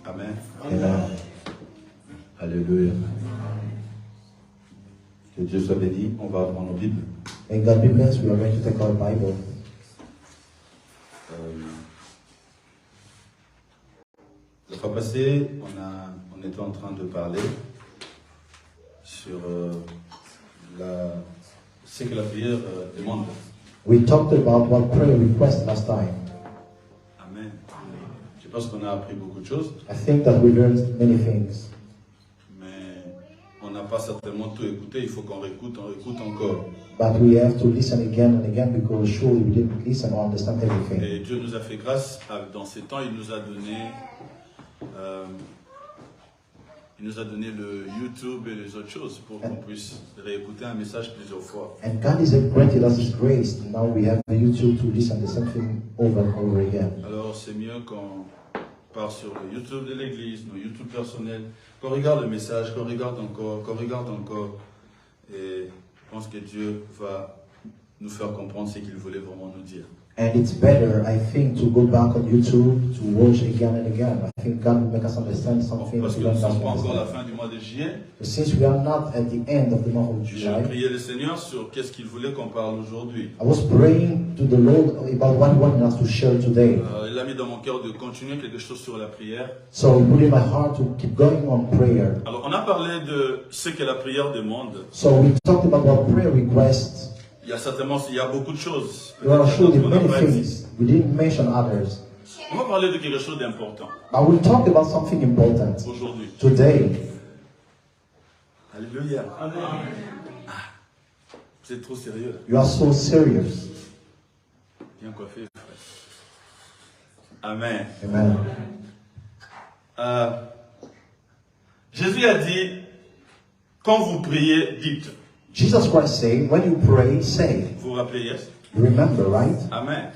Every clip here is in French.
Amen. Amen. Alléluia. Que Dieu soit béni. On va prendre nos Bibles. May God be blessed. We are going to take our Bible. La fois passée, on était en train de parler sur ce que la prière demande. We talked about what prayer requests last time. Amen. Je pense qu'on a appris beaucoup de choses, I think that we learned many things, mais on n'a pas certainement tout écouté. Il faut qu'on réécoute, on réécoute encore. but we have to listen again and again because surely we didn't listen or understand everything. Et Dieu nous a fait grâce. Dans ces temps, il nous a donné le YouTube et les autres choses pour qu'on puisse réécouter un message plusieurs fois. And God has granted us His grace. Now we have the YouTube to listen to something over and over again. Alors c'est mieux qu'on part sur le YouTube de l'église, nos YouTube personnels, qu'on regarde le message, qu'on regarde encore. Et je pense que Dieu va nous faire comprendre ce qu'il voulait vraiment nous dire. And it's better, I think, to go back on YouTube to watch again and again. I think God will make us understand something Parce that que we nous ne don't sommes pas encore à la understand. fin du mois de juillet. But since we are not at the end of the month of J'ai July, prié le Seigneur sur qu'est-ce qu'il voulait qu'on parle aujourd'hui. I was praying to the Lord about what He wanted us to share today. Il a mis dans mon cœur de continuer quelque chose sur la prière. So He put in my heart to keep going on prayer. Alors on a parlé de ce que la prière demande. So we talked about what prayer requests. Il y a beaucoup de choses. There are surely qu'on n'a many pas dit. things. We didn't mention others. On va parler de quelque chose d'important But we talked about something important aujourd'hui. today. Alléluia. Amen. Vous êtes trop sérieux là. You are so serious. Bien coiffé, frère. Amen. Amen. Jésus a dit, quand vous priez, dites. Jesus Christ said, when you pray, say. Vous vous rappelez, yes? You remember, right? Amen.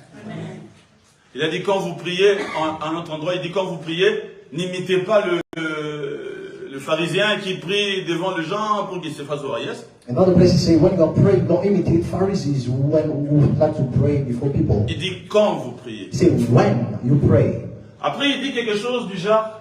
Il a dit, quand vous priez, en un autre endroit, il dit, quand vous priez, n'imitez pas le pharisien qui prie devant les gens pour qu'il se fasse voir, yes? Another place he say, when you pray, don't imitate Pharisees who like to pray before people. Il dit, quand vous priez. He said, when you pray. Après, il dit quelque chose du genre,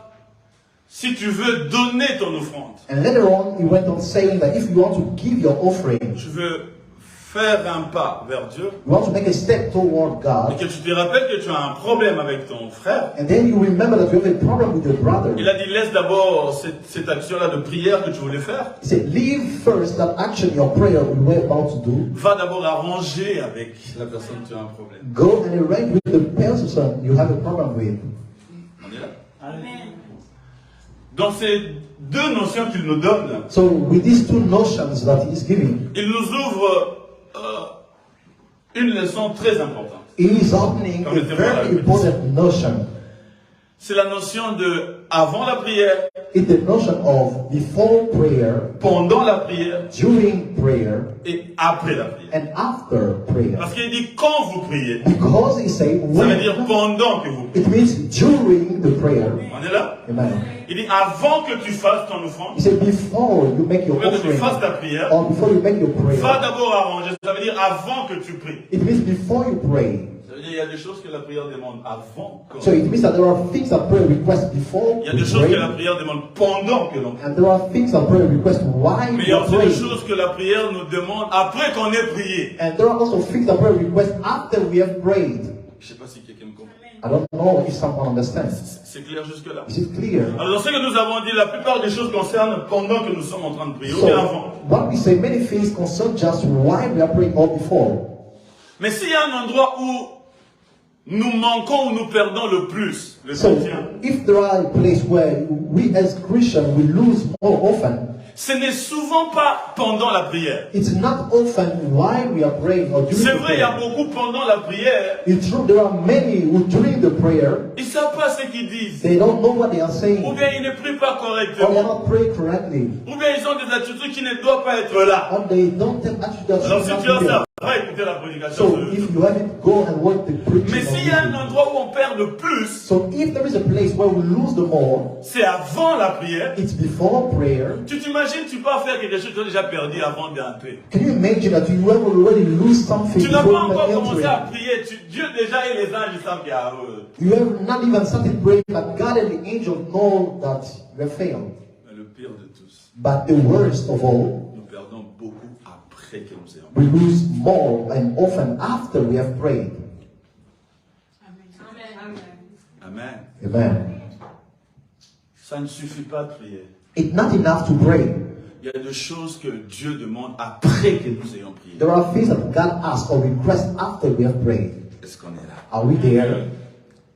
si tu veux donner ton offrande, And later on, he went on saying that if you want to give your offering, tu veux faire un pas vers Dieu, you want to make a step toward et God, que tu te rappelles que tu as un problème avec ton frère, and then you remember that you have a problem with your brother. il a dit, laisse d'abord cette action-là de prière que tu voulais faire. He said, leave first that action, your prayer you were about to do. Va d'abord arranger avec la personne que tu as un problème. Go and arrange with the person you have a problem with. On est là? Amen. Dans ces deux notions qu'il nous donne, So with these two notions that he is giving, il nous ouvre une leçon très importante. he is opening a very important notion. C'est la notion de avant la prière, It's the notion of before prayer, pendant la prière during prayer, et après la prière. and after prayer. Parce qu'il dit quand vous priez, Because he said ça veut dire when, pendant que vous priez. it means during the prayer. On est là? Amen. Il dit avant que tu fasses ton offrande, He said before you make your que tu offering, fasses ta prière, or before you make your va prayer. d'abord arranger. Ça veut dire avant que tu pries. It means before you pray. Ça veut dire il y a des choses que la prière demande avant. So it means that there are things that prayer requests before Il y a we des choses que la pray, prière demande pendant que l'on prie. and there are things that prayer requests while Mais il we y a are aussi des praying. choses que la prière nous demande après qu'on ait prié. And there are also things that prayer requests after we have prayed. Je ne sais pas si quelqu'un me comprend. I don't know if someone understands. C'est clair jusque-là. Is it clear? Alors, dans ce que nous avons dit, la plupart des choses concernent pendant que nous sommes en train de prier, ou bien avant. So, what we say, many things concern just while we are praying or before. Mais s'il y a un endroit où nous manquons ou nous perdons le plus, le So, chrétien, if there are a place where we as Christians, we lose more often, ce n'est souvent pas pendant la prière. it's not often while we are praying or during C'est the vrai, il y a prayer. beaucoup pendant la prière, It's true, there are many who during the prayer, ils ne savent pas ce qu'ils disent. they don't know what they are Ou saying, bien ils ne prient pas or they are correctement. not praying correctly, Ou bien ils ont des attitudes qui ne doivent pas être là. or they don't have attitude that Alors should si not tu as be ça, there. va écouter la prédication. So if you haven't, go and watch the preaching. Mais s'il y a un endroit où on perd le plus, So if there is a place where we lose the more, c'est avant la prière. it's before prayer. Tu t'imagines, tu peux faire quelque chose que tu as déjà perdu avant d'entrer. Can you imagine that you have already lose something Tu n'as before pas encore even commencé à entering? prier. Dieu déjà et les anges savent qu'il y a You have not even started praying, but God and the angels know that you have failed. Mais le pire de tous, But the worst of all, nous perdons beaucoup après que nous ayons we lose more and often after we have prayed. Amen. Amen. Ça ne suffit pas de prier. It's not enough to pray. Il y a des choses que Dieu demande après que nous ayons prié. There are things that God asks or requests after we have prayed. Est-ce qu'on est là? Are we there?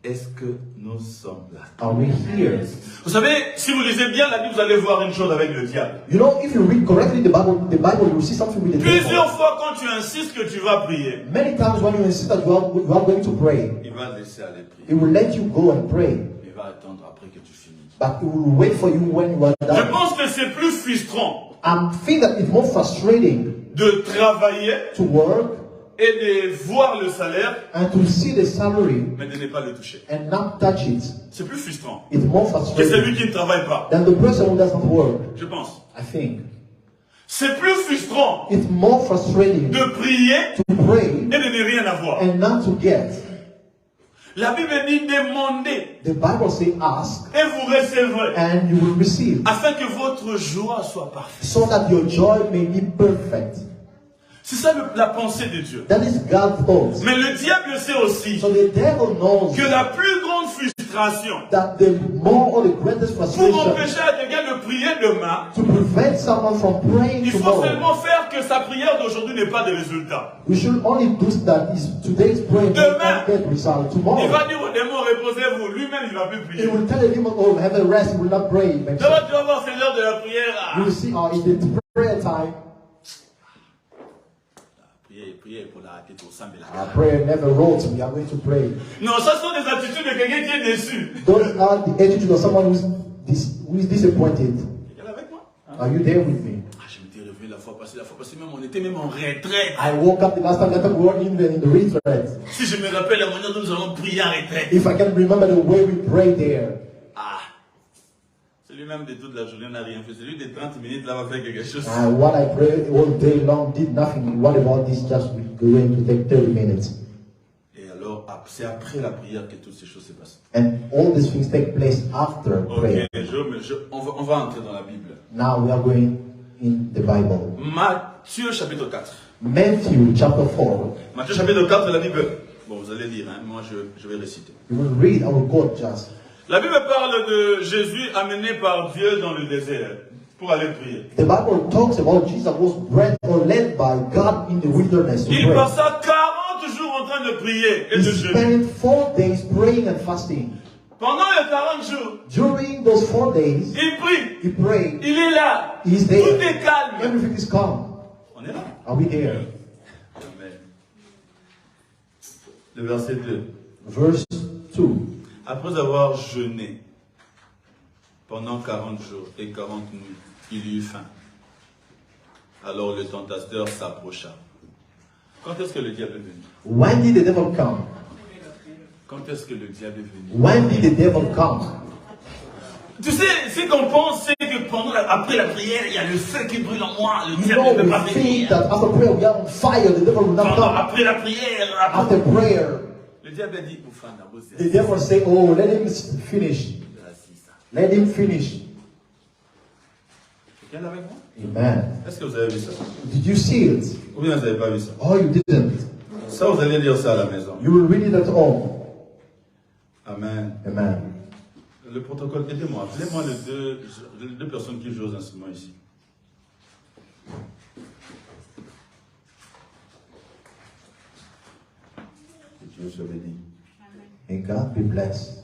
Est-ce que nous sommes là? Are we here? Vous savez, si vous lisez bien la Bible, vous allez voir une chose avec le diable. You know, if you read correctly the Bible, you will see something with the Plusieurs devil. fois, quand tu insistes que tu vas prier, Many times when you insist that you are going to pray, il va te laisser aller prier. He will let you go and pray. Il va attendre après que tu finisses. But He will wait for you when you are Je done. pense que c'est plus frustrant I think that it's more frustrating de travailler to work et de voir le salaire, and to see the salary mais de ne pas le toucher. and not touch it. C'est plus frustrant It's more que frustrating celui qui ne travaille pas, than the person who doesn't work. je pense. I think C'est plus frustrant it's more frustrating de prier to pray et de ne rien avoir. and not to get. La Bible dit demandez The Bible says ask et vous recevrez, and you will receive, afin que votre joie soit parfaite. so that your joy may be perfect. C'est ça la pensée de Dieu. That is God's thoughts. Mais le diable sait aussi So the devil knows que la plus grande frustration that the more or the greatest pour frustration empêcher à quelqu'un de prier demain, to prevent someone from praying il faut tomorrow, seulement faire que sa prière d'aujourd'hui n'ait pas de résultat. we should only do that is today's prayer Demain, and get result. Il Tomorrow, va dire au démon, reposez-vous. Lui-même, il ne va plus he prier. will tell the demon, oh, have a rest, he will not pray. D'abord, tu vas voir, c'est l'heure de la prière. You will see, it's the prayer time. Prier pour la rater pour ça, mais Our prayer never wrote, we are going to pray. Non, ça sont des attitudes de quelqu'un qui est déçu. Those are the attitude of someone who is disappointed. Quelqu'un avec moi? Are you there with me? Je m'étais réveillé la fois passée, même on était même en retraite. I woke up the last time that we were in the retreat. Si je me rappelle la manière dont nous avons prié en retraite. If I can remember the way we prayed there. C'est lui-même de toute la journée n'a rien fait. C'est lui de 30 minutes là va faire quelque chose. What I prayed all day long did nothing. What about this? Just going to take 30 minutes. Et alors, c'est après la prière que toutes ces choses se passent. And all these things take place after prayer. On va entrer dans la Bible. Now we are going in the Bible. Matthieu chapitre 4. Matthew chapter 4. Matthieu chapitre 4, la Bible. Bon, vous allez lire, hein? Moi je vais réciter. You will read our God just. La Bible parle de Jésus amené par Dieu dans le désert pour aller prier. The Bible talks about Jesus was led by God in the wilderness to Il pray. passa 40 jours en train de prier et He de jeûner. spent 4 days praying and fasting. Pendant les 40 jours, During those 4 days, il prie. he prayed. Il est là. He is Tout there. est calme. Everything is calm. On est là. Are we there? Amen. Le verset 2. Verse 2. Après avoir jeûné pendant 40 jours et 40 nuits, il eut faim. Alors le tentateur s'approcha. Quand est-ce que le diable est venu? When did the devil come? Quand est-ce que le diable est venu? When did the devil come? Tu sais, ce qu'on pense, c'est que après la prière, il y a le feu qui brûle en moi. Le You diable know, ne peut we pas think venir. that after prayer we are on fire, the devil will not come. Après la prière, After prayer, le diable a dit, Oufana, the devil say, oh, let him finish. Let him finish. Quelqu'un avec moi? Amen. Est-ce que vous avez vu ça? Did you see it? Ou bien vous n'avez pas vu ça? Oh, you didn't. Ça, vous allez lire ça à la maison. You will read it at home. Amen. Amen. Le protocole, aidez-moi. Appelez-moi les deux personnes qui jouent aux instruments ici. Que Dieu soit béni. May God be blessed.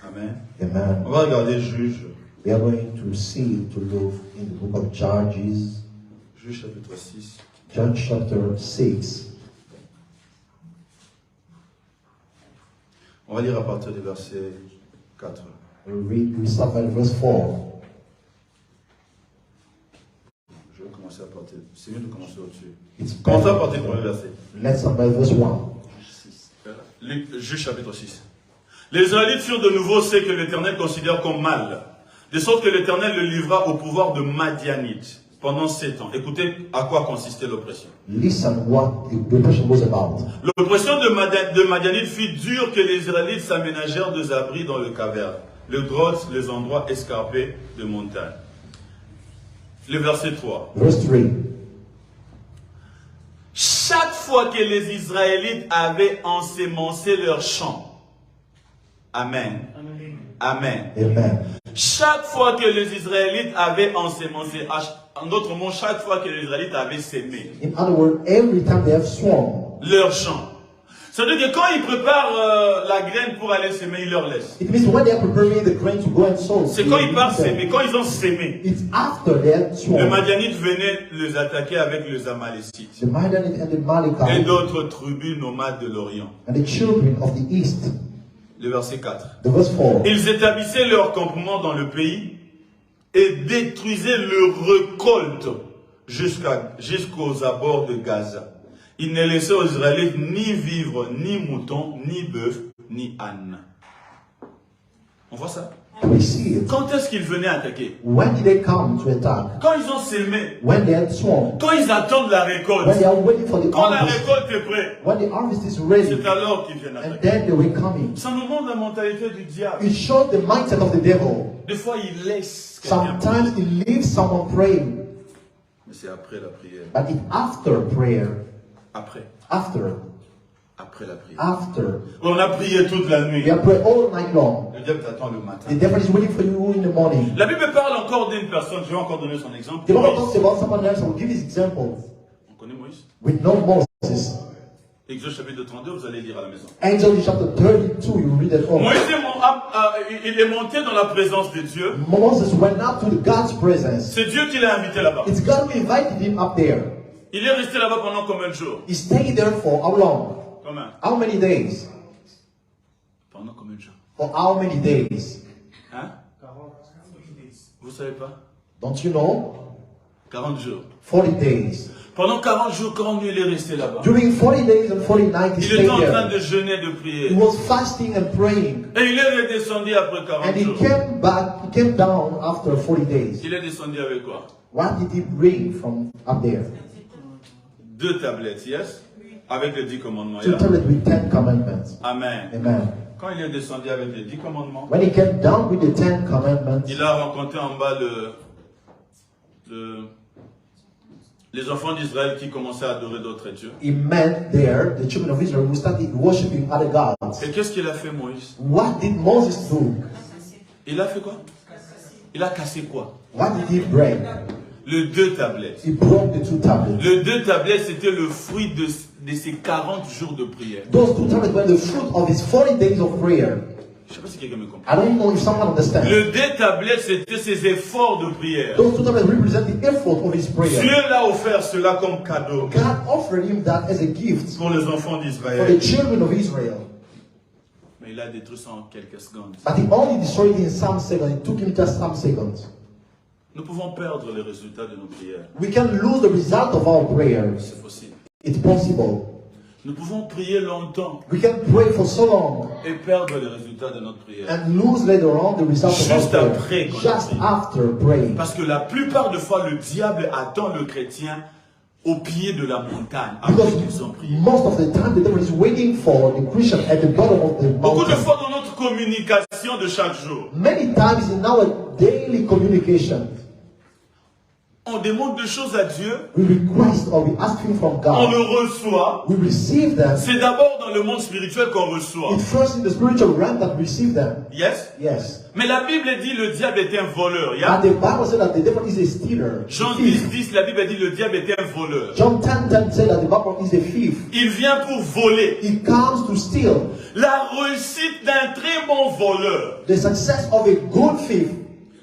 Amen. Amen. On va regarder Juge. We are going to look in the book of Judges, Juge chapitre 6. Judge chapter 6. On va lire à partir du verset 4. We start at verse 4. Je vais commencer à partir C'est mieux de commencer au-dessus. It's Commençons par tes better. premiers versets. Let's start by verse 1. Juge chapitre 6. Les Israélites furent de nouveau ceux que l'Éternel considère comme mal, de sorte que l'Éternel le livra au pouvoir de Madianites pendant 7 ans. Écoutez à quoi consistait l'oppression. Listen what the oppression was about. L'oppression de Madianites fut dure que les Israélites s'aménagèrent des abris dans le caverne, le grottes, les endroits escarpés de montagne. Le verset 3. Verse 3. Chaque fois que les Israélites avaient ensémencé leurs champs, Amen. Amen. Amen. Chaque fois que les Israélites avaient ensémencé, en d'autres mots, chaque fois que les Israélites avaient sémé In other words, every time they have sworn, leurs champs, c'est-à-dire que quand ils préparent la graine pour aller s'aimer, ils leur laissent. it means when they are preparing the grain to go and sow, C'est quand ils partent s'aimer, quand ils ont sémé. it's after they have Le sworn. Madianite venait les attaquer avec les Amalécites The Midianites and the et Amalekites d'autres tribus nomades de l'Orient. and the children of the east. Le verset 4. The verse 4. Ils établissaient leur campement dans le pays et détruisaient leur récolte jusqu'aux abords de Gaza. Ils ne laissaient aux Israélites ni vivre, ni moutons, ni bœufs, ni ânes. On voit ça? We see it. Quand est-ce qu'ils venaient attaquer? When did they come to attack? Quand ils ont sémé. When they had sworn. Quand ils attendent la récolte. When they are waiting for the Quand la harvest. récolte est prête. When the harvest is ready. C'est alors qu'ils viennent And attaquer. then they were coming. Ça nous montre la mentalité du diable. It shows the mindset of the devil. Des fois, il laisse quelqu'un Sometimes prier. it leaves someone praying. Mais c'est après la prière. But it's after prayer. Après. After. Après la prière. After. On a prié toute la nuit. We are praying all night long. Le diable t'attend le matin. The devil is waiting for you in the morning. La Bible parle encore d'une personne, je vais encore donner son exemple. The Bible Moïse. talks about someone else. I will give his example. On connaît Moïse. We know Moses. Exode chapitre 32, vous allez lire à la maison. Exodus chapter 32, you read it all. Moïse il est monté dans la présence de Dieu. Moses went up to God's presence. C'est Dieu qui l'a invité là-bas. It's God who invited him up there. Il est resté là-bas pendant combien de jours? He stayed there for how long? Combien? How many days? Pendant combien de jours? For how many days? Hein? Vous savez pas? Don't you know? 40 jours. 40 days. Pendant 40 jours, 40 nuits, il est resté là-bas. During 40 days and 40 nights, he Il stayed était en train there. de jeûner, de prier. He was fasting and praying. Et il est redescendu après 40 And he jours. came back, he came down after 40 days. Il est descendu avec quoi? What did he bring from up there? 2 tablettes, yes? Avec les 10 commandements. Two Yeah? tablets with 10 commandments. Amen. Amen. Quand il est descendu avec les 10 commandements, When he came down with the 10 commandments, il a rencontré en bas les enfants d'Israël qui commençaient à adorer d'autres dieux. he met there the children of Israel who started worshiping other gods. Et qu'est-ce qu'il a fait, Moïse? What did Moses do? Il a fait quoi? Il a cassé quoi? What did he break? Le 2 tablettes. He broke the 2 tablets. Le 2 tablettes, c'était le fruit de ces 40 jours de prière. Those 2 tablets were the fruit of his 40 days of prayer. Je ne sais pas si quelqu'un me comprend. I don't know if someone understands. Le 2 tablettes, c'était ses efforts de prière. Those 2 tablets represent the effort of his prayer. Dieu l'a offert cela comme cadeau God offered him that as a gift pour les enfants for d'Israël. the children of Israel. Mais il a détruit ça en quelques secondes. But he only destroyed it in some seconds. It took him just some seconds. Nous pouvons perdre les résultats de nos prières. We can lose the result of our prayers. C'est possible. It's possible. Nous pouvons prier longtemps We can pray for so long et perdre les résultats de notre prière. and lose later on the result of Juste our après prayer. qu'on Just prie. after praying. Parce que la plupart de fois, le diable attend le chrétien au pied de la montagne après qu'ils ont Because prié. most of the time the devil is waiting for the Christian at the bottom of the Beaucoup de mountain. fois dans notre communication de chaque jour, Many times in our daily communication, on demande des choses à Dieu, we request or we ask him from on God. le reçoit. We receive them. C'est d'abord dans le monde spirituel qu'on reçoit. It's first in the spiritual realm that we receive them. Yes? Yes. Mais la Bible dit le diable est un voleur. Yeah? And the Bible said that the devil is a stealer. Jean thief. 10, la Bible dit le diable est un voleur. John 10:10 said that the devil is a thief. Il vient pour voler. He comes to steal. La réussite d'un très bon voleur, The success of a good thief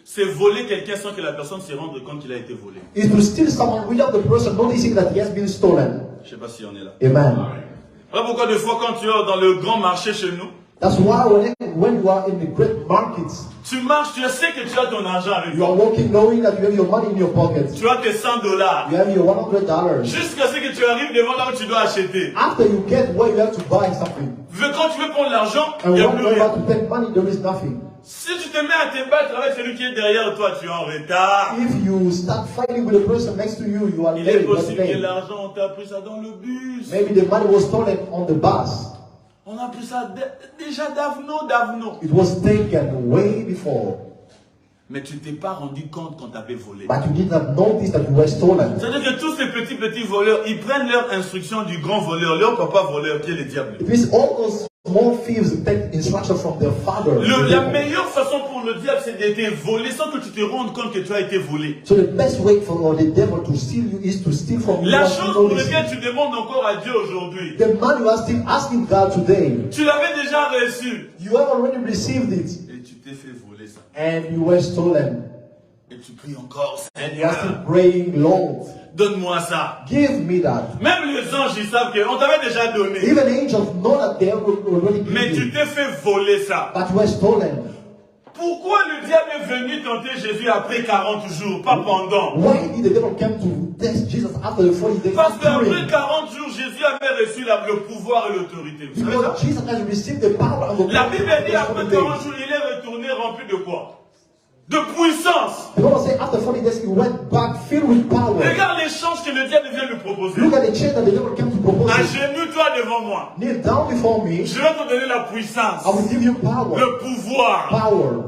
c'est voler quelqu'un sans que la personne se rende compte qu'il a été volé. is to steal someone without the person noticing that he has been stolen. Je ne sais pas si on est là. Amen. Voilà pourquoi des fois quand tu es dans le grand marché chez nous, That's why when you are in the great markets, Tu marches, tu sais que tu as ton argent avec You are toi. walking knowing that you have your money in your pocket. Tu as tes $100. You have your $100. Jusqu'à ce que tu arrives devant là où tu dois acheter. After you get where you have to buy something. Quand tu veux prendre l'argent, il And n'y a when plus you rien. have to take money, there is nothing. Si tu te mets à te battre avec celui qui est derrière toi, tu es en retard. If you start fighting with the person next to you, you are Il est late. You are possible que late. l'argent, on t'a pris ça dans le bus. Maybe the money was stolen on the bus. On a pris ça déjà d'Avno. It was taken way before. Mais tu ne t'es pas rendu compte qu'on t'avait volé. But you did not notice that you were stolen. C'est-à-dire que tous ces petits voleurs, ils prennent leur instruction du grand voleur, leur papa voleur qui est le diable. It means all those small thieves take instruction from their father. La meilleure façon pour le diable, c'est d'être volé sans que tu te rendes compte que tu as été volé. So the best way for the devil to steal you is to steal from you. La chose pour laquelle tu demandes encore à Dieu aujourd'hui, The man you are still asking God today, tu l'avais déjà reçu. you have already received it. Et tu t'es fait voler ça. And you were stolen. Et tu pries encore, And you are Seigneur, still praying, Lord, donne-moi ça. give me that. Même les anges, ils savent qu'on t'avait déjà donné. Even angels know that they will already give Mais tu you. t'es fait voler ça. But you were stolen. Pourquoi le diable est venu tenter Jésus après 40 jours, pas pendant? Why did the devil come to test Jesus after the 40 days? Parce qu'après During? 40 jours, Jésus avait reçu le pouvoir et l'autorité. Vous savez ça? Because Jesus has received the power and the La Bible dit après 40 days. jours, il est retourné rempli de quoi? De puissance. The Bible says after 40 days he went back filled with power. Regarde l'échange que le diable vient lui proposer. Look at the change that the devil came to propose. Agenouille-toi devant moi. Kneel down before me. Je vais te donner la puissance, I will give you power. le pouvoir. Power.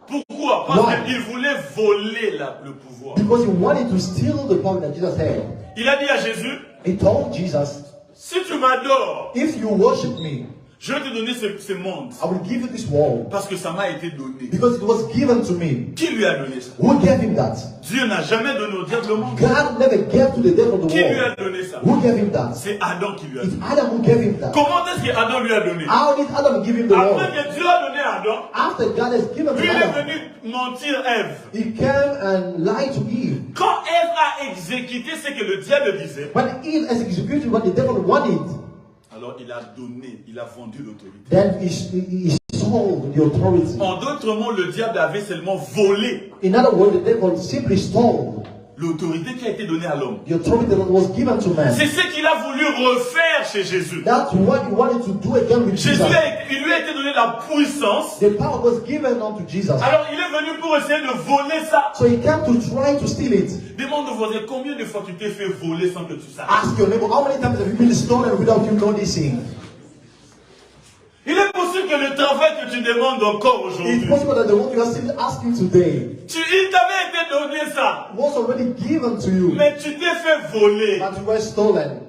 Pourquoi? Parce Why? qu'il voulait voler le pouvoir. Because he wanted to steal the power that Jesus had. Il a dit à Jésus, He told Jesus, si tu m'adores, if you worship me, je vais te donner ce monde. I will give you this world. Parce que ça m'a été donné. Because it was given to me. Qui lui a donné ça? Who gave him that? Dieu n'a jamais donné au diable le monde. God never gave to the devil the Qui lui a world. donné ça? Who gave him that? C'est Adam qui lui a It's donné. Adam who gave him that. Comment est-ce que Adam lui a donné? How did Adam give him the Après world? que Dieu a donné à Adam, After God has given to lui il est Adam, venu mentir Ève. he came and lied to Eve. Quand Ève a exécuté ce que le diable disait, When Eve has executed what the devil wanted, alors il a donné, il a vendu l'autorité. then he sold the authority. En d'autres mots, le diable avait seulement volé In other words, the devil simply stole l'autorité qui a été donnée à l'homme. the authority that was given to man. C'est ce qu'il a voulu refaire chez Jésus. That's what he wanted to do again with Jésus, Jesus. il lui a été donné la puissance. The power was given unto Jesus. Alors il est venu pour essayer de voler ça. So he came to try to steal it. Demande au voisin combien de fois tu t'es fait voler sans que tu saches. Ask your neighbor, how many times have you been stolen without you noticing? Il est possible que le travail que tu demandes encore It's aujourd'hui, possible that the one you are still asking today il t'avait été donné ça, was already given to you, mais tu t'es fait voler. but you were stolen.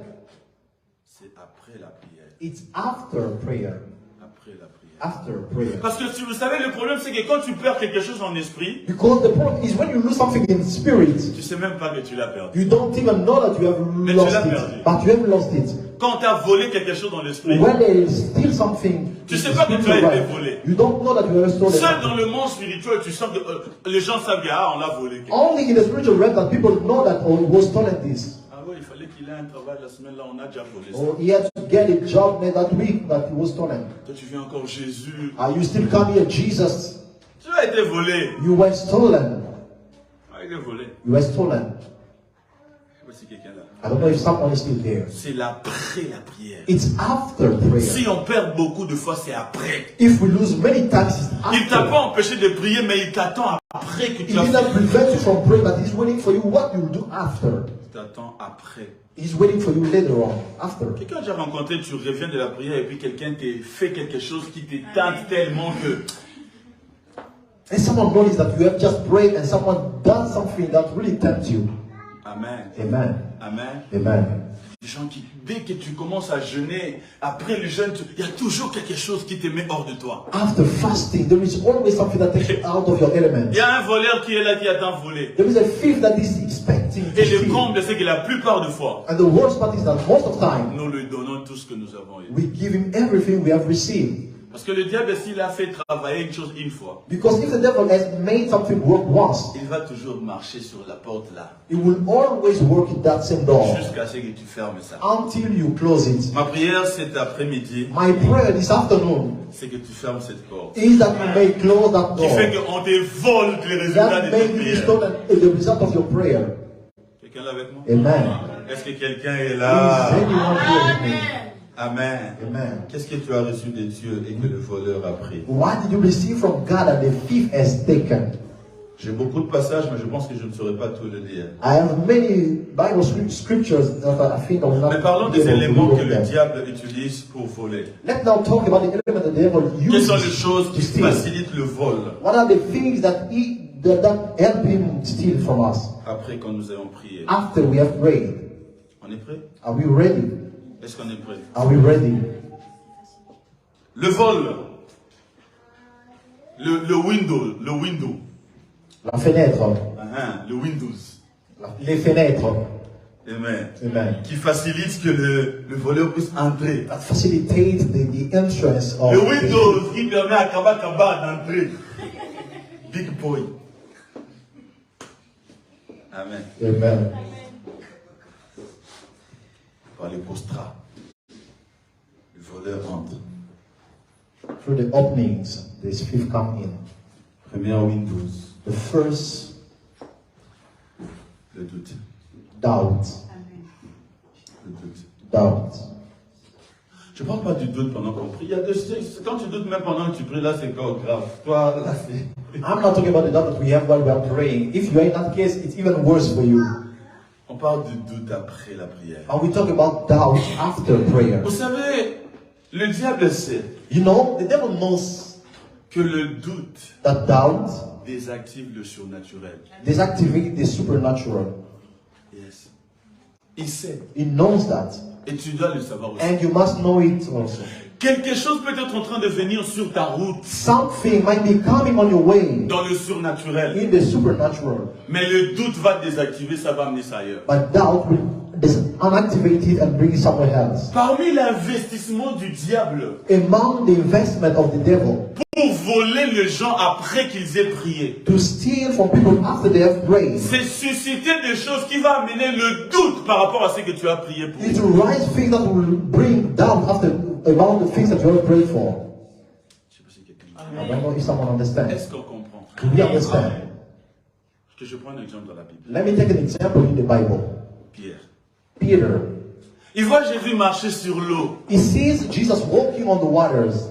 C'est après la prière. It's after prayer. Après la prière. After prayer. Parce que si vous savez, le problème c'est que quand tu perds quelque chose en esprit, Because the problem is when you lose something in spirit, tu sais même pas que tu l'as perdu. you don't even know that you have Mais tu lost l'as it. perdu. But you have lost it. Quand tu as volé quelque chose dans l'esprit, When they steal something, tu in sais the pas que tu as spiritual été realm, volé. you don't know that you have stolen. Seul dans something. le monde spirituel, tu sens que les gens savent que on l'a volé. Only in the spiritual realm that people know that oh, was stolen this. Ah oui, il fallait qu'il ait un travail la semaine là, on a déjà volé ça. Or he had to get a job that week that he was stolen. Toi tu viens encore Jésus. Are you still come here, Jesus? Tu as été volé. You were stolen. Ah, il est volé. You were stolen. Voici quelqu'un là. I don't know if someone is still there. C'est après la prière. It's after prayer. Si on perd beaucoup de fois, c'est après. If we lose many times, it's Il t'a after. pas empêché de prier, mais il t'attend après que He tu as did not fait. prevent you from praying, but he's waiting for you what you will do after. Il t'attend après. He's waiting for you later on, after. Quelqu'un a déjà rencontré, tu reviens de la prière et puis quelqu'un t'a fait quelque chose qui te tente tellement que And someone noticed that you have just prayed and someone done something that really tempts you. Amen. Amen. Amen. Amen. Les gens qui, dès que tu commences à jeûner, après le jeûne, il y a toujours quelque chose qui te met hors de toi. After fasting, there is always something that takes you out of your element. Il y a un voleur qui est là, qui attend voler. There is a thief that is expecting to Et le steal. comble, c'est que la plupart de fois, And the worst part is that most of the time, nous lui donnons tout ce que nous avons eu. we give him everything we have received. Parce que le diable, s'il a fait travailler une chose une fois, Because if the devil has made something work once, il va toujours marcher sur la porte là, it will always work in that same door jusqu'à ce que tu fermes ça. until you close it. Ma prière cet après-midi, My prayer this afternoon c'est que tu fermes cette porte. is that you may close that Qui fait door. qu'on te vole les résultats That de may tes be prières. stolen the result of your prayer. Quelqu'un là avec moi? Amen. Est-ce que quelqu'un est Is là? anyone here with me? Amen. Amen. Qu'est-ce que tu as reçu de Dieu et que le voleur a pris? What did you receive from God that the thief has taken? J'ai beaucoup de passages, mais je pense que je ne saurais pas tout le lire. I have many Bible scriptures that I think I will not Mais parlons be des able to éléments read que all le them. diable utilise pour voler. Let's now talk about the element the devil Quelles sont les uses choses to qui steal. facilitent le vol What are the things that that help him steal from us après quand nous ayons prié? after we have prayed? On est prêt? Are we ready? Est-ce qu'on est prêt? Are we ready? Le vol. Le window. La fenêtre. Le Windows. Les fenêtres. Amen. Amen. Qui facilite que le voleur puisse entrer. That facilitates the entrance of Le Windows qui permet à Kaba d'entrer. Big boy. Amen. Amen. Par les postrats. Le voleur entre. Through the openings, this thief come in. Première Windows. The first Le doute. doubt. Le doute. Doubt. Je ne parle pas du doute pendant qu'on prie. Il y a quand tu doutes même pendant que tu pries, là c'est encore grave. Toi, là c'est... I'm not talking about the doubt that we have while we are praying. If you are in that case, it's even worse for you. On parle du doute après la prière. And we talk about doubt after prayer. Vous savez, le diable sait You know, the devil knows que le doute that doubt désactive le surnaturel. deactivates the supernatural. Yes. Il sait. He knows that. Et tu dois le savoir aussi. And you must know it also. Quelque chose peut être en train de venir sur ta route Something might be coming on your way dans le surnaturel. in the supernatural. Mais le doute va désactiver, ça va amener ça ailleurs. But doubt will unactivate it and bring it somewhere else. Parmi l'investissement du diable Among the investment of the devil, pour voler les gens après qu'ils aient prié, to steal from people after they have prayed, c'est susciter des choses qui vont amener le doute par rapport à ce que tu as prié pour. is to write things that will bring doubt after about the things that you have prayed for. Je sais pas si quelqu'un I don't know if someone understands. Est-ce qu'on comprend? Do we understand? Que je prends un exemple dans la Bible. Let me take an example in the Bible. Pierre. Peter, Il voit Jésus marcher sur l'eau. he sees Jesus walking on the waters.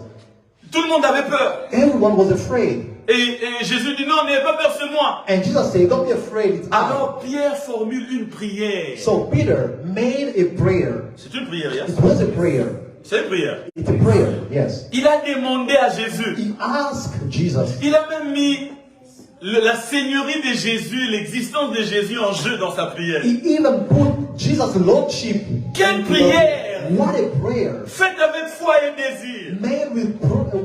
Tout le monde avait peur. Everyone was afraid. Et Jésus dit non, n'ayez pas peur, c'est moi. And Jesus said, don't be afraid, it's I. Alors Pierre formule une prière. So Peter made a prayer. C'est une prière, yes? It was a prayer. C'est une prière. It's a prayer, yes. Il a demandé à Jésus. He asked Jesus. Il a même mis la seigneurie de Jésus, l'existence de Jésus en jeu dans sa prière. He even put Jesus' lordship. Quelle prière! What a prayer. Faites avec foi et désir. Made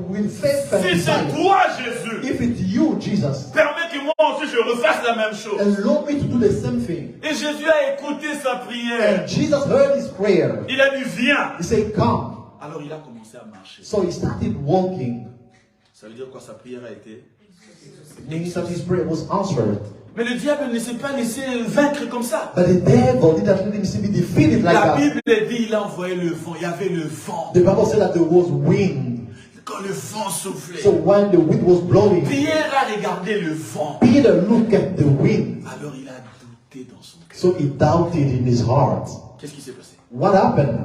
with faith and Si c'est desire. toi, Jésus, If it's you, Jesus, permets que moi aussi je refasse la même chose. allow me to do the same thing. Et Jésus a écouté sa prière. And Jesus heard his prayer. Il a dit viens. He said, come. Alors il a commencé à marcher. So he started walking. Ça veut dire quoi? Sa prière a été. It means that his prayer was answered. Mais le diable ne s'est pas laissé vaincre comme ça. But the devil didn't let him be defeated like La that. Bible dit il a envoyé le vent. Il y avait le vent. The Bible said that there was wind. Quand le vent soufflait, So when the wind was blowing, Pierre a regardé le vent. Peter looked at the wind. Alors il a douté dans son cœur. So he doubted in his heart. Qu'est-ce qui s'est passé? What happened?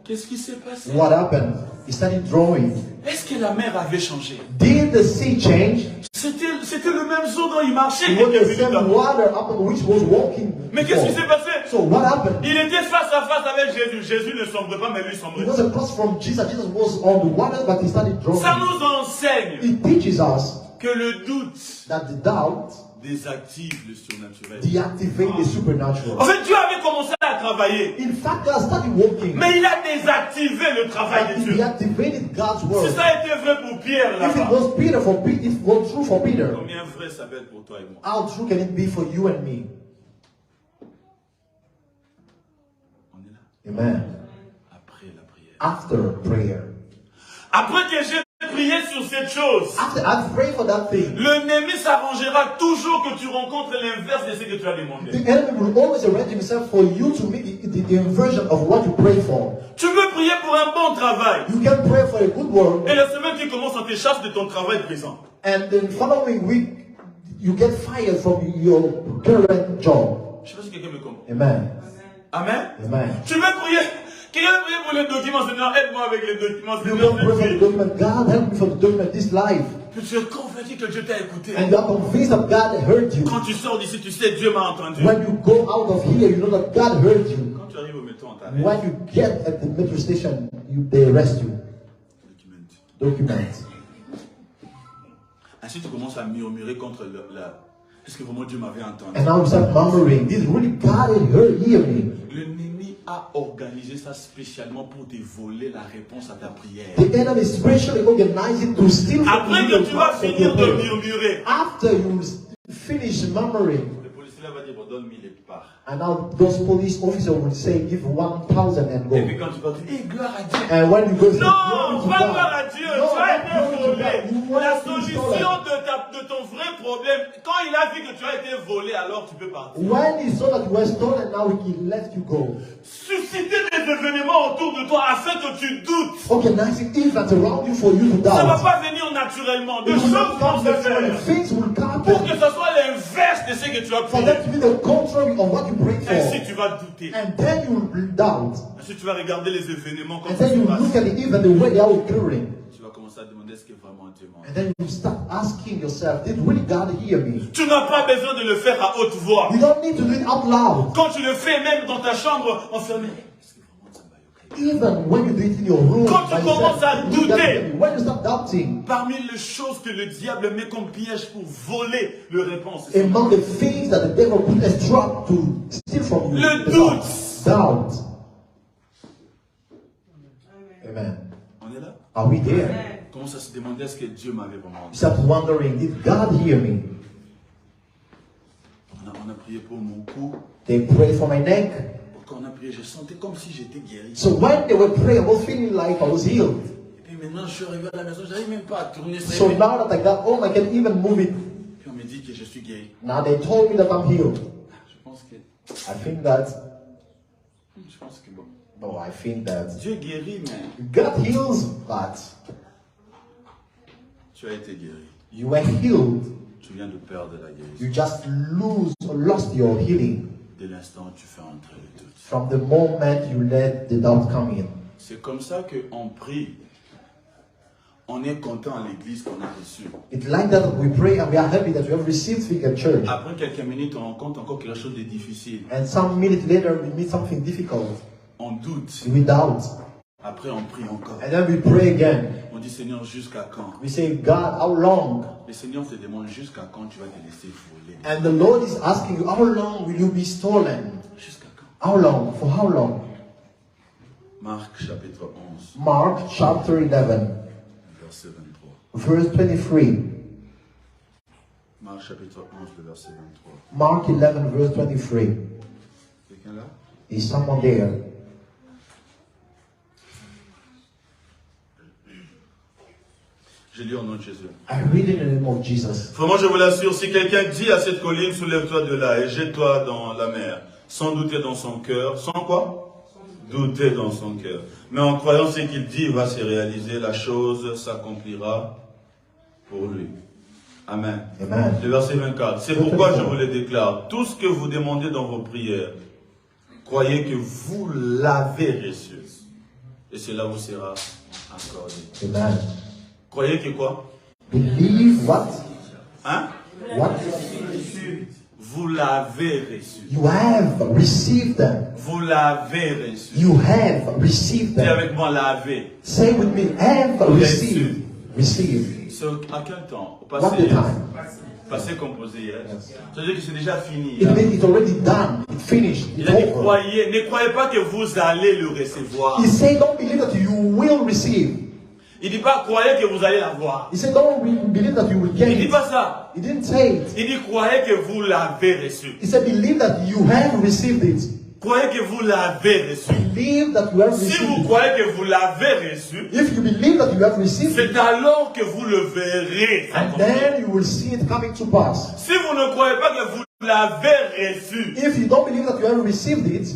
Qu'est-ce qui s'est passé? What happened? He started drawing. Est-ce que la mer avait changé? Did the sea change? C'était le même eau dont il marchait. It was quelques the minutes same avant. water upon which was walking. Mais qu'est-ce qui s'est before. passé? So what happened? Il était face à face avec Jésus. Jésus ne sombrait pas, mais lui He sombrait. was across from Jesus. Jesus was on the water, but he started Ça drawing. nous enseigne It teaches us que le doute that the doubt désactive le surnaturel. deactivates the En supernatural. fait, Dieu avait commencé à travailler, In fact, God started walking. mais il a désactivé le travail de He Dieu. deactivated God's Si word. ça a été vrai pour Pierre If it là-bas, was Peter for Peter, if it was true for Peter, combien vrai ça va être pour toi et moi? how true can it be for you and me? On est là. Amen. Après la prière. After prayer. Après que j'ai prié sur cette chose, After I've prayed for that thing, l'ennemi s'arrangera toujours que tu rencontres l'inverse de ce que tu as demandé. the enemy will always arrange himself for you to meet the inversion of what you pray for. Tu veux prier pour un bon travail. You can pray for a good work, Et la semaine qui commence, on te chasse de ton travail présent. and the following week, you get fired from your current job. Je sais pas si quelqu'un me comprend. Amen. Amen. Amen. Tu veux prier. Quelqu'un veut prier pour les documents. Seigneur, aide-moi avec les documents. You Seigneur, can pray for the document. God help me for the document this life. que tu es convaincu que Dieu t'a écouté. And you are convinced that God heard you. Quand tu sors d'ici, tu sais Dieu m'a entendu. When you go out of here, you know that God heard you. Quand tu arrives au métro, on t'arrête. When you get at the metro station, they arrest you. Document. Ainsi, tu commences à murmurer contre est-ce que vraiment Dieu m'avait entendu? And now you start murmuring. This really God hear me. L'ennemi a organisé ça spécialement pour te voler la réponse à ta prière. The enemy is specially organizing to steal from Après you que the tu vas answer to finir de prayer. murmurer, After you finish murmuring, le policier là va dire, donne-moi les parts. and now those police officers will say, give 1,000 and go. Et puis quand tu vas dire, gloire à Dieu. And when you go, say, Non, glory to pas God. gloire à Dieu. No, Tu as not été glory to volé. God. You La were solution stolen. de ton vrai problème, quand il a vu que tu as été volé, alors tu peux partir. When he saw that you were stolen, now he let you go. Susciter des événements autour de toi afin que tu doutes. Organizing events around you for you to Ça ne va doubt. pas venir naturellement. Des It will choses not vont come se naturally. faire. Things will Pour que happen. ce soit l'inverse de ce que tu as For prié. that to be the contrary of what you prayed Ainsi for. tu vas douter. And then you will doubt. Ainsi tu vas regarder les événements comme And ça then se you passe. look at the event, the way they are occurring. Tu vas commencer à demander est-ce que vraiment Dieu m'a And then you start asking yourself, did really God hear me? Tu n'as pas besoin de le faire à haute voix. You don't need to do it out loud. Quand tu le fais même dans ta chambre enfermée. Est-ce que vraiment ça m'a écouté? Even when you do it in your room, Quand tu by commences à yourself, you do that douter. again. When you start doubting, Parmi les choses que le diable met comme piège pour voler le réponse. among the things that the devil put as trap to steal from you, Le the doute. doubt. Amen. On est là? Are we there? Commence à se demander est-ce que Dieu m'avait vraiment You entendu. start wondering, did God hear me? On a prié pour mon cou. They prayed for my neck. Quand on a prié, je sentais comme si j'étais guéri. So when they were praying, I was feeling like I was healed. Et puis maintenant, je suis arrivé à la maison, je n'arrive même pas à tourner ça. So now that I got home, I can even move it. Puis on me dit que je suis guéri. Now they told me that I'm healed. Je pense que bon. No, I think that Dieu guérit, mais God heals, but tu as été guéri. you were healed. Tu viens de perdre la guérison. You just lost your healing Dès l'instant où tu fais entrer le doute. from the moment you let the doubt come in. C'est comme ça qu'on prie. On est content à l'église qu'on a reçu. It's like that we pray and we are happy that we have received things at church. Après quelques minutes, on rencontre encore quelque chose de difficile. And some minutes later, we meet something difficult. On doute. We doubt. Après, on prie encore. And then we pray again. On dit, Seigneur, jusqu'à quand? We say, God, how long? Le Seigneur te demande jusqu'à quand tu vas te laisser voler. And the Lord is asking you, how long will you be stolen? Jusqu'à quand? How long? For how long? Marc chapitre 11, Mark chapter 11, verset 23. verse 23. Marc chapitre 11, le verset 23. Mark 11, verse 23. Quelqu'un là? Is someone there? Je lis au nom de Jésus. I read in the name of Jesus. Vraiment, je vous l'assure, si quelqu'un dit à cette colline, soulève-toi de là et jette-toi dans la mer, sans douter dans son cœur, sans quoi? Douter dans son cœur. Mais en croyant ce qu'il dit, il va se réaliser, la chose s'accomplira pour lui. Amen. Amen. Le verset 24. C'est pourquoi je vous le déclare. Tout ce que vous demandez dans vos prières, croyez que vous l'avez reçu. Et cela vous sera accordé. Amen. Croyez que quoi? Believe what? Hein? What? Vous l'avez reçu. You have received them. Vous l'avez reçu. You have received Dis them. avec moi, l'avez. Say with me, have received. Receive. C'est à quel temps? Au What passé the hier. time? Passé composé hier. Ça veut dire que c'est déjà fini. It means it's already done. It's finished. Il It's a dit, over. ne croyez pas que vous allez le recevoir. He said, don't believe that you will receive. Il ne dit pas, croyez que vous allez l'avoir. He said, don't believe that you will get Il ne dit it. pas ça. He didn't say it. Il dit, croyez que vous l'avez reçu. He said, believe that you have received it. croyez que vous l'avez reçu. Believe that you have Si received vous it. croyez que vous l'avez reçu, If you believe that you have received it, c'est alors que vous le verrez. and then you will see it coming to pass. Si vous ne croyez pas que vous l'avez reçu, If you don't believe that you have received it,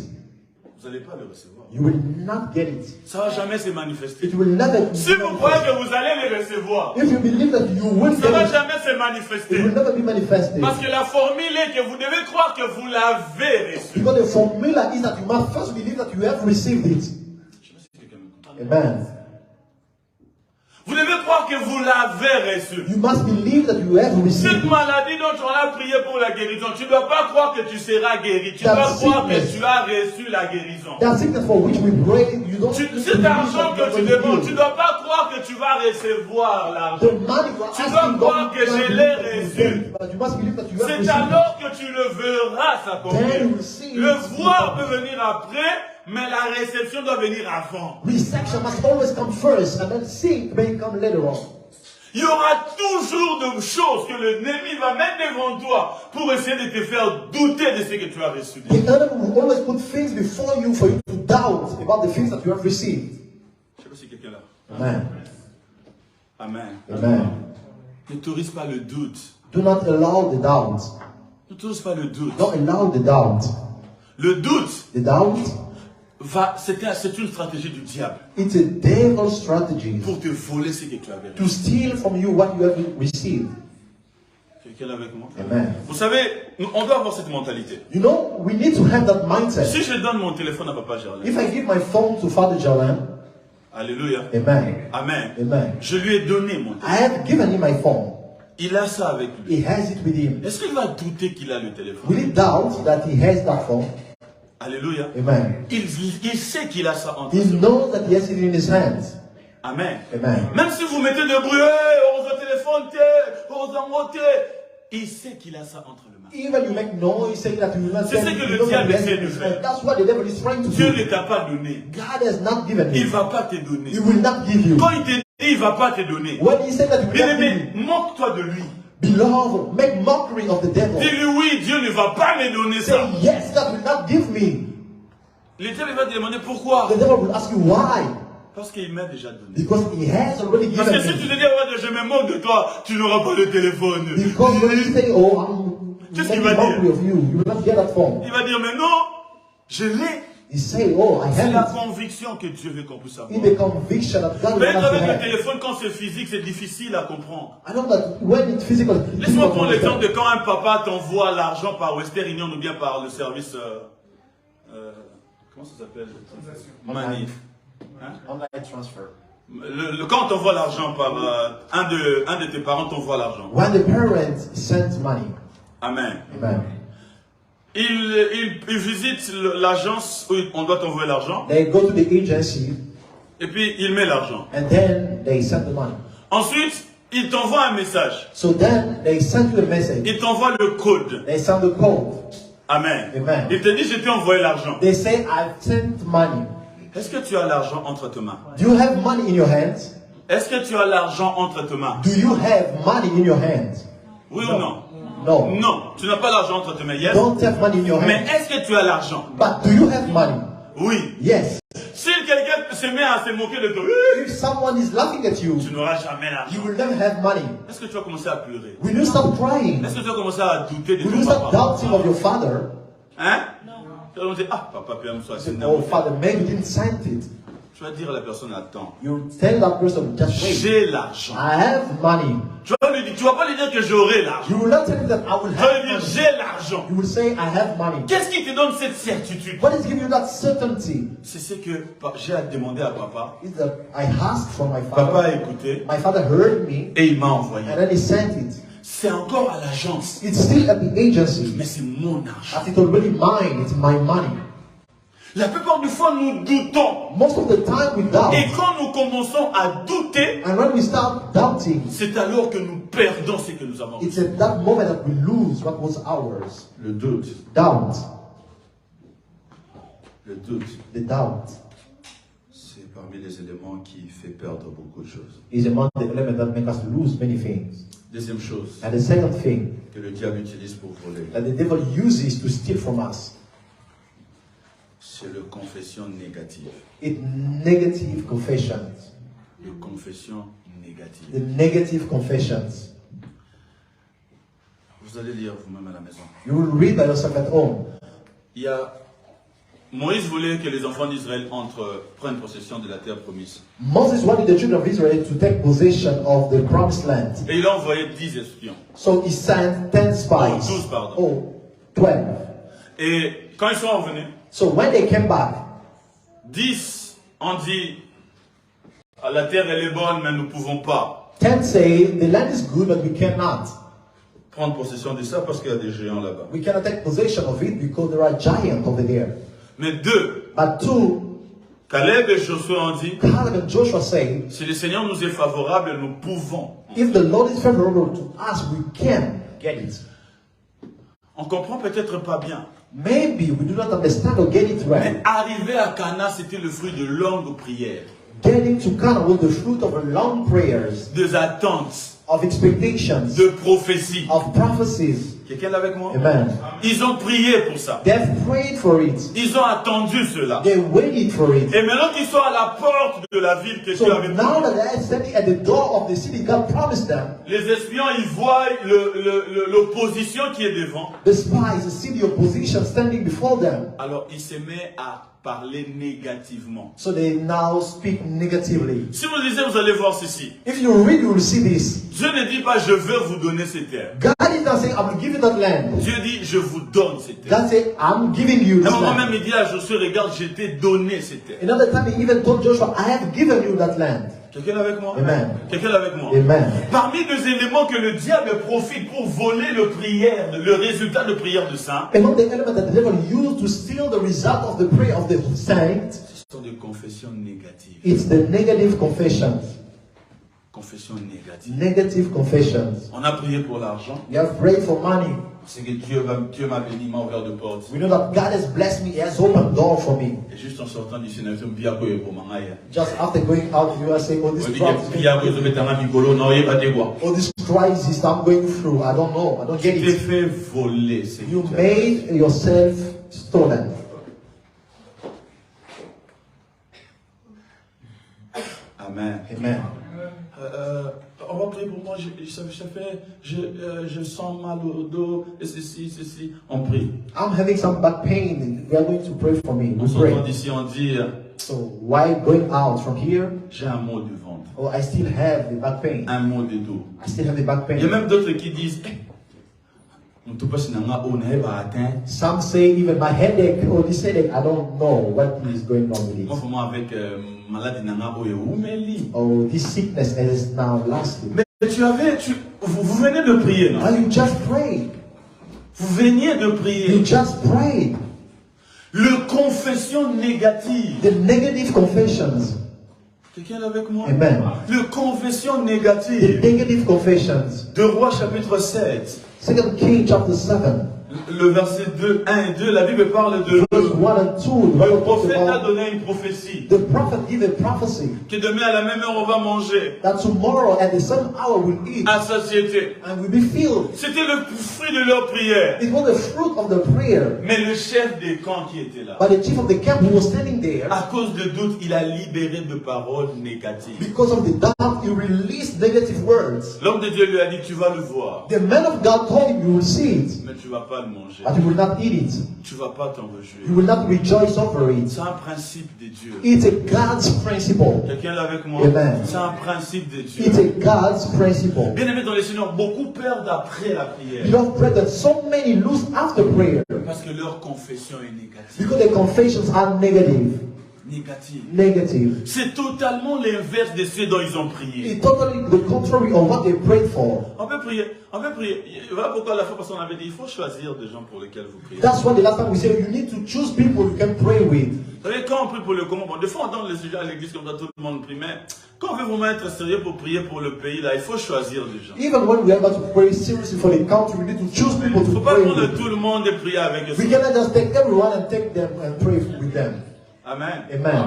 vous n'allez pas le recevoir. you will not get it. Ça ne va jamais se manifester. It will never be Si vous croyez manifested. que vous allez le recevoir, If you believe that you will ça ne va get it, jamais se it will manifester. never be manifested. Parce que la formule est que vous devez croire que vous l'avez reçu. Because the formula is that you must first believe that you have received it. Je sais pas si quelqu'un me comprend. Amen. Vous devez croire que vous l'avez reçu. You must believe that you have received Cette it. maladie dont on a prié pour la guérison, tu ne dois pas croire que tu seras guéri. Tu That dois croire que sickness. tu as reçu la guérison. That sickness for which we pray, you don't need to Cet believe argent that que tu you are demandes, tu ne healed. dois pas croire que tu vas recevoir l'argent. The money you are Tu asking, dois croire don't que believe je that l'ai you reçu. get it, but you must believe that you have C'est received it. alors que tu le verras Then s'accomplir. you will see it. Le voir peut venir après, mais la réception doit venir avant. Reception must always come first, and then seeing may come later on. Il y aura toujours de choses que l'ennemi va mettre devant toi pour essayer de te faire douter de ce que tu as reçu. The enemy will always put things before you for you to doubt about the things that you have received. Je ne sais pas si quelqu'un là. Amen. Amen. Amen. N'autorise pas le doute. Do not allow the doubt. N'autorise pas le doute. Don't allow the doubt. Le doute, The doubt, c'est une stratégie du diable it's a devil's strategy pour te voler ce que tu avais reçu. to steal from you what you have received. Quelqu'un avec moi? Amen. Vous savez, on doit avoir cette mentalité. You know, we need to have that mindset. Si je donne mon téléphone à Papa Gerlin, If I give my phone to Father Jalan, alléluia, amen, amen, amen, je lui ai donné mon téléphone. I have given him my phone. Il a ça avec lui. He has it with him. Est-ce qu'il va douter qu'il a le Will téléphone? he doubt that he has that phone? Alléluia. Amen. Il sait qu'il a ça entre He ses mains. knows that he has it in his hands. Amen. Amen. Même si vous mettez de bruit, on se téléphone, on se monter, il sait qu'il a ça entre les mains. Even you make noise saying that you will not C'est ce que le diable essaie de faire. That's what the devil is trying to Dieu do. ne t'a pas donné. God has not given Il ne you. va pas te donner. He will not give you. Quand il te dit, il ne va pas te donner. When he said that he will Bien not give aimé, you, moque-toi de lui. beloved, make mockery of the devil. Dis-lui oui, Dieu ne va pas me donner Say, ça. yes, God will not give me. Le diable va te demander pourquoi. The devil will ask you why. Parce qu'il m'a déjà donné. Because he has already Parce que si given tu me. te dis, ouais, je me moque de toi, tu n'auras pas de téléphone. Because when you say, oh, I'm Qu'est-ce making qu'il va dire? mockery of you, you will not get that phone. Il va dire, mais non, je l'ai. He say, oh, I C'est la have it. conviction que Dieu veut qu'on puisse avoir. In the conviction that God will Mais not avec le have. téléphone, quand c'est physique, c'est difficile à comprendre. I know that when it's physical, it's Laisse-moi difficult to prendre l'exemple understand. de quand un papa t'envoie l'argent par Western Union ou bien par le service. Comment ça s'appelle? Money. Hein? Online transfer. Quand on t'envoie l'argent par un de tes parents t'envoie l'argent. When the parent sends money, Amen. amen, Il visite l'agence où on doit t'envoyer l'argent they go to the agency et puis il met l'argent. and then they send the money. Ensuite, il t'envoie un message. So then they send you a message. Il t'envoie le code. They send the code. Amen. Amen. Il te dit, je t'ai envoyé l'argent. They say, I've sent money. Est-ce que tu as l'argent entre tes mains? Do you have money in your hands? Est-ce que tu as l'argent entre tes mains? Do you have money in your hands? Oui ou non? No. Non, tu n'as pas l'argent entre tes mains. Yes. Don't have money in your Mais hands. est-ce que tu as l'argent? But do you have money? Oui. Yes. Si quelqu'un se met à se moquer de toi, If someone is laughing at you, tu n'auras jamais you l'argent. will never have money. Est-ce que tu vas commencer à pleurer? Will you stop crying? Est-ce que tu vas commencer à douter de Will you ton stop papa? doubting of your father? Hein? Tu vas dire, ah, papa, père, c'est Oh, father, maybe you didn't send it. Tu vas dire à la personne, attends, You tell that person, just wait. j'ai l'argent. I have money. Tu vas pas lui dire que j'aurai l'argent. You will not tell him that I will Tu vas have lui dire, money. j'ai l'argent. You will say, I have money. Qu'est-ce qui te donne cette certitude? What is giving you that certainty? C'est ce que j'ai demandé à papa. Is that I asked from my Papa father. a écouté My father heard me, et il m'a envoyé. and then he sent it. C'est encore à l'agence, It's still at the agency. mais c'est mon argent. But it's already mine. It's my money. La plupart du fois, nous doutons. Most of the time we doubt. Et quand nous commençons à douter, And when we start doubting, c'est alors que nous perdons ce que nous avons. it's at that moment that we lose what was ours. Le doute. Doubt. Le doute, The doubt c'est parmi les éléments qui fait perdre beaucoup de choses. is among the elements that make us lose many things. Deuxième chose And the second thing que le diable utilise pour voler, that the devil uses to steal from us, C'est le confession négative. It's negative confessions. Le confession négative. The negative confessions. Vous allez lire vous-même à la maison. You will read by yourself at home. Il y a... Moïse voulait que les enfants d'Israël prennent possession de la terre promise. Moses wanted the children of Israel to take possession of the promised land. Et il a envoyé 10 espions. So he sent 10 spies. 12, pardon. Oh, 12. Et quand ils sont revenus, So when they came back, 10 ont dit, la terre elle est bonne, mais nous ne pouvons pas 10 say, the land is good, but we cannot. prendre possession de ça parce qu'il y a des géants là-bas. We cannot take possession of it because there are giants over there. Mais 2, But 2, Caleb et Josué ont dit, Caleb and Joshua say, si le Seigneur nous est favorable, nous pouvons. if the Lord is favorable to us, we can get it. On comprend peut-être pas bien. Maybe we do not understand or get it Mais right. arriver à Cana, c'était le fruit de longues prières, Getting to Canaan was the fruit of long prayers, des attentes, of expectations, de prophéties. of prophecies. Quelqu'un est avec moi? Amen. Ils ont prié pour ça. They've prayed for it. Ils ont attendu cela. They waited for it. Et maintenant qu'ils sont à la porte de la ville que So Dieu avait now that promis, they are standing at the door of the city God promised them, les espions, ils voient l'opposition qui est devant. the spies see the opposition standing before them. Alors, ils se mettent à parler négativement. So they now speak negatively. Si vous lisez, vous allez voir ceci. If you read, you will see this. Dieu ne dit pas, je veux vous donner ces terres. God is not saying, I will give you that land. Dieu dit, je vous donne ces terres. God said, I'm giving you À this un moment land. même, il dit à Josué, regarde, je t'ai donné ces terres. Another time he even told Joshua, I have given you that land. Quelqu'un est avec moi? Amen. Quelqu'un est avec moi? Amen. Parmi les éléments que le diable profite pour voler le résultat de prière de saint, Among the elements that the devil used to steal the result of the prayer of the saint, ce sont des confessions négatives. it's the negative confessions. Confessions négatives. Negative confessions. On a prié pour l'argent. You have prayed for money. C'est que Dieu m'a béni, m'a ouvert de portes. We know that God has blessed me. He has opened door for me. Et juste en sortant du Sénat, je me dis, pour Just after going out, you are saying, oh, this crisis I'm going through, I don't know. I don't get Tu t'es it. fait voler. You made yourself stolen. Amen. Amen. On va prier pour moi, je sens mal au dos, et ceci. On prie. I'm having some back pain. We are going to pray for me. On We sortant pray. d'ici, on dit, So while going out from here, j'ai un mot du ventre, oh, I still have the back pain. un mot de dos. I still have the back Il y a pain. même d'autres qui disent, on ne peut pas se atteindre. Some say even my headache or this headache, I don't know what is going on with Moi, it. vraiment, avec maladie nanga oyo, umeli. Oh, this sickness is now lasting. Mais vous venez de prier, non? Well, you just prayed. Vous veniez de You prier. just prayed. Le confession négative. The negative confessions. Quelqu'un est avec moi? Amen. Le confession The négative. negative confessions. De Rois chapitre 7. 2 Kings chapter 7. Le verset 2, 1 et 2, la Bible parle de... Verse 1 and 2. The Le Bible talks prophète a about donné une prophétie. the prophet gave a prophecy Que demain à la même heure on va manger. that tomorrow at the same hour we'll eat À satiété. and we'll be filled. C'était le fruit de leur prière. It was the fruit of the prayer. Mais le chef des camps qui était là, But the chief of the camp who was standing there, à cause de doute, il a libéré de paroles négatives. because of the doubt, he released negative words. L'homme de Dieu lui a dit, tu vas le voir, The man of God told him, you will see it, mais tu vas pas le manger. but you will not eat it. Tu vas pas t'en You réjouir. will not rejoice over it. C'est un principe de Dieu. It's a God's principle. Quelqu'un est là avec moi? Amen. C'est un principe de Dieu. It's a God's principle. Bien aimé dans les Seigneurs, beaucoup perdent après la prière. Beloved brethren, so many lose after prayer Parce que leur confession est négative. because their confessions are negative. Negative. C'est totalement l'inverse de ce dont ils ont prié. It's totally the contrary of what they prayed for. On peut prier. Voilà pourquoi la fois passée on avait dit, il faut choisir des gens pour lesquels vous priez. That's why the last time we said you need to choose people you can pray with. Vous savez, quand on prie pour le commun, bon, des fois on donne les sujets à l'église comme ça, tout le monde prie, mais quand on veut vraiment être sérieux pour prier pour le pays, là, il faut choisir des gens. Even when we are about to pray seriously for the country, we need to choose people Il ne to faut pas pray prendre with. tout le monde et prier avec eux. We cannot just take everyone and take them and pray with them. Amen. Amen.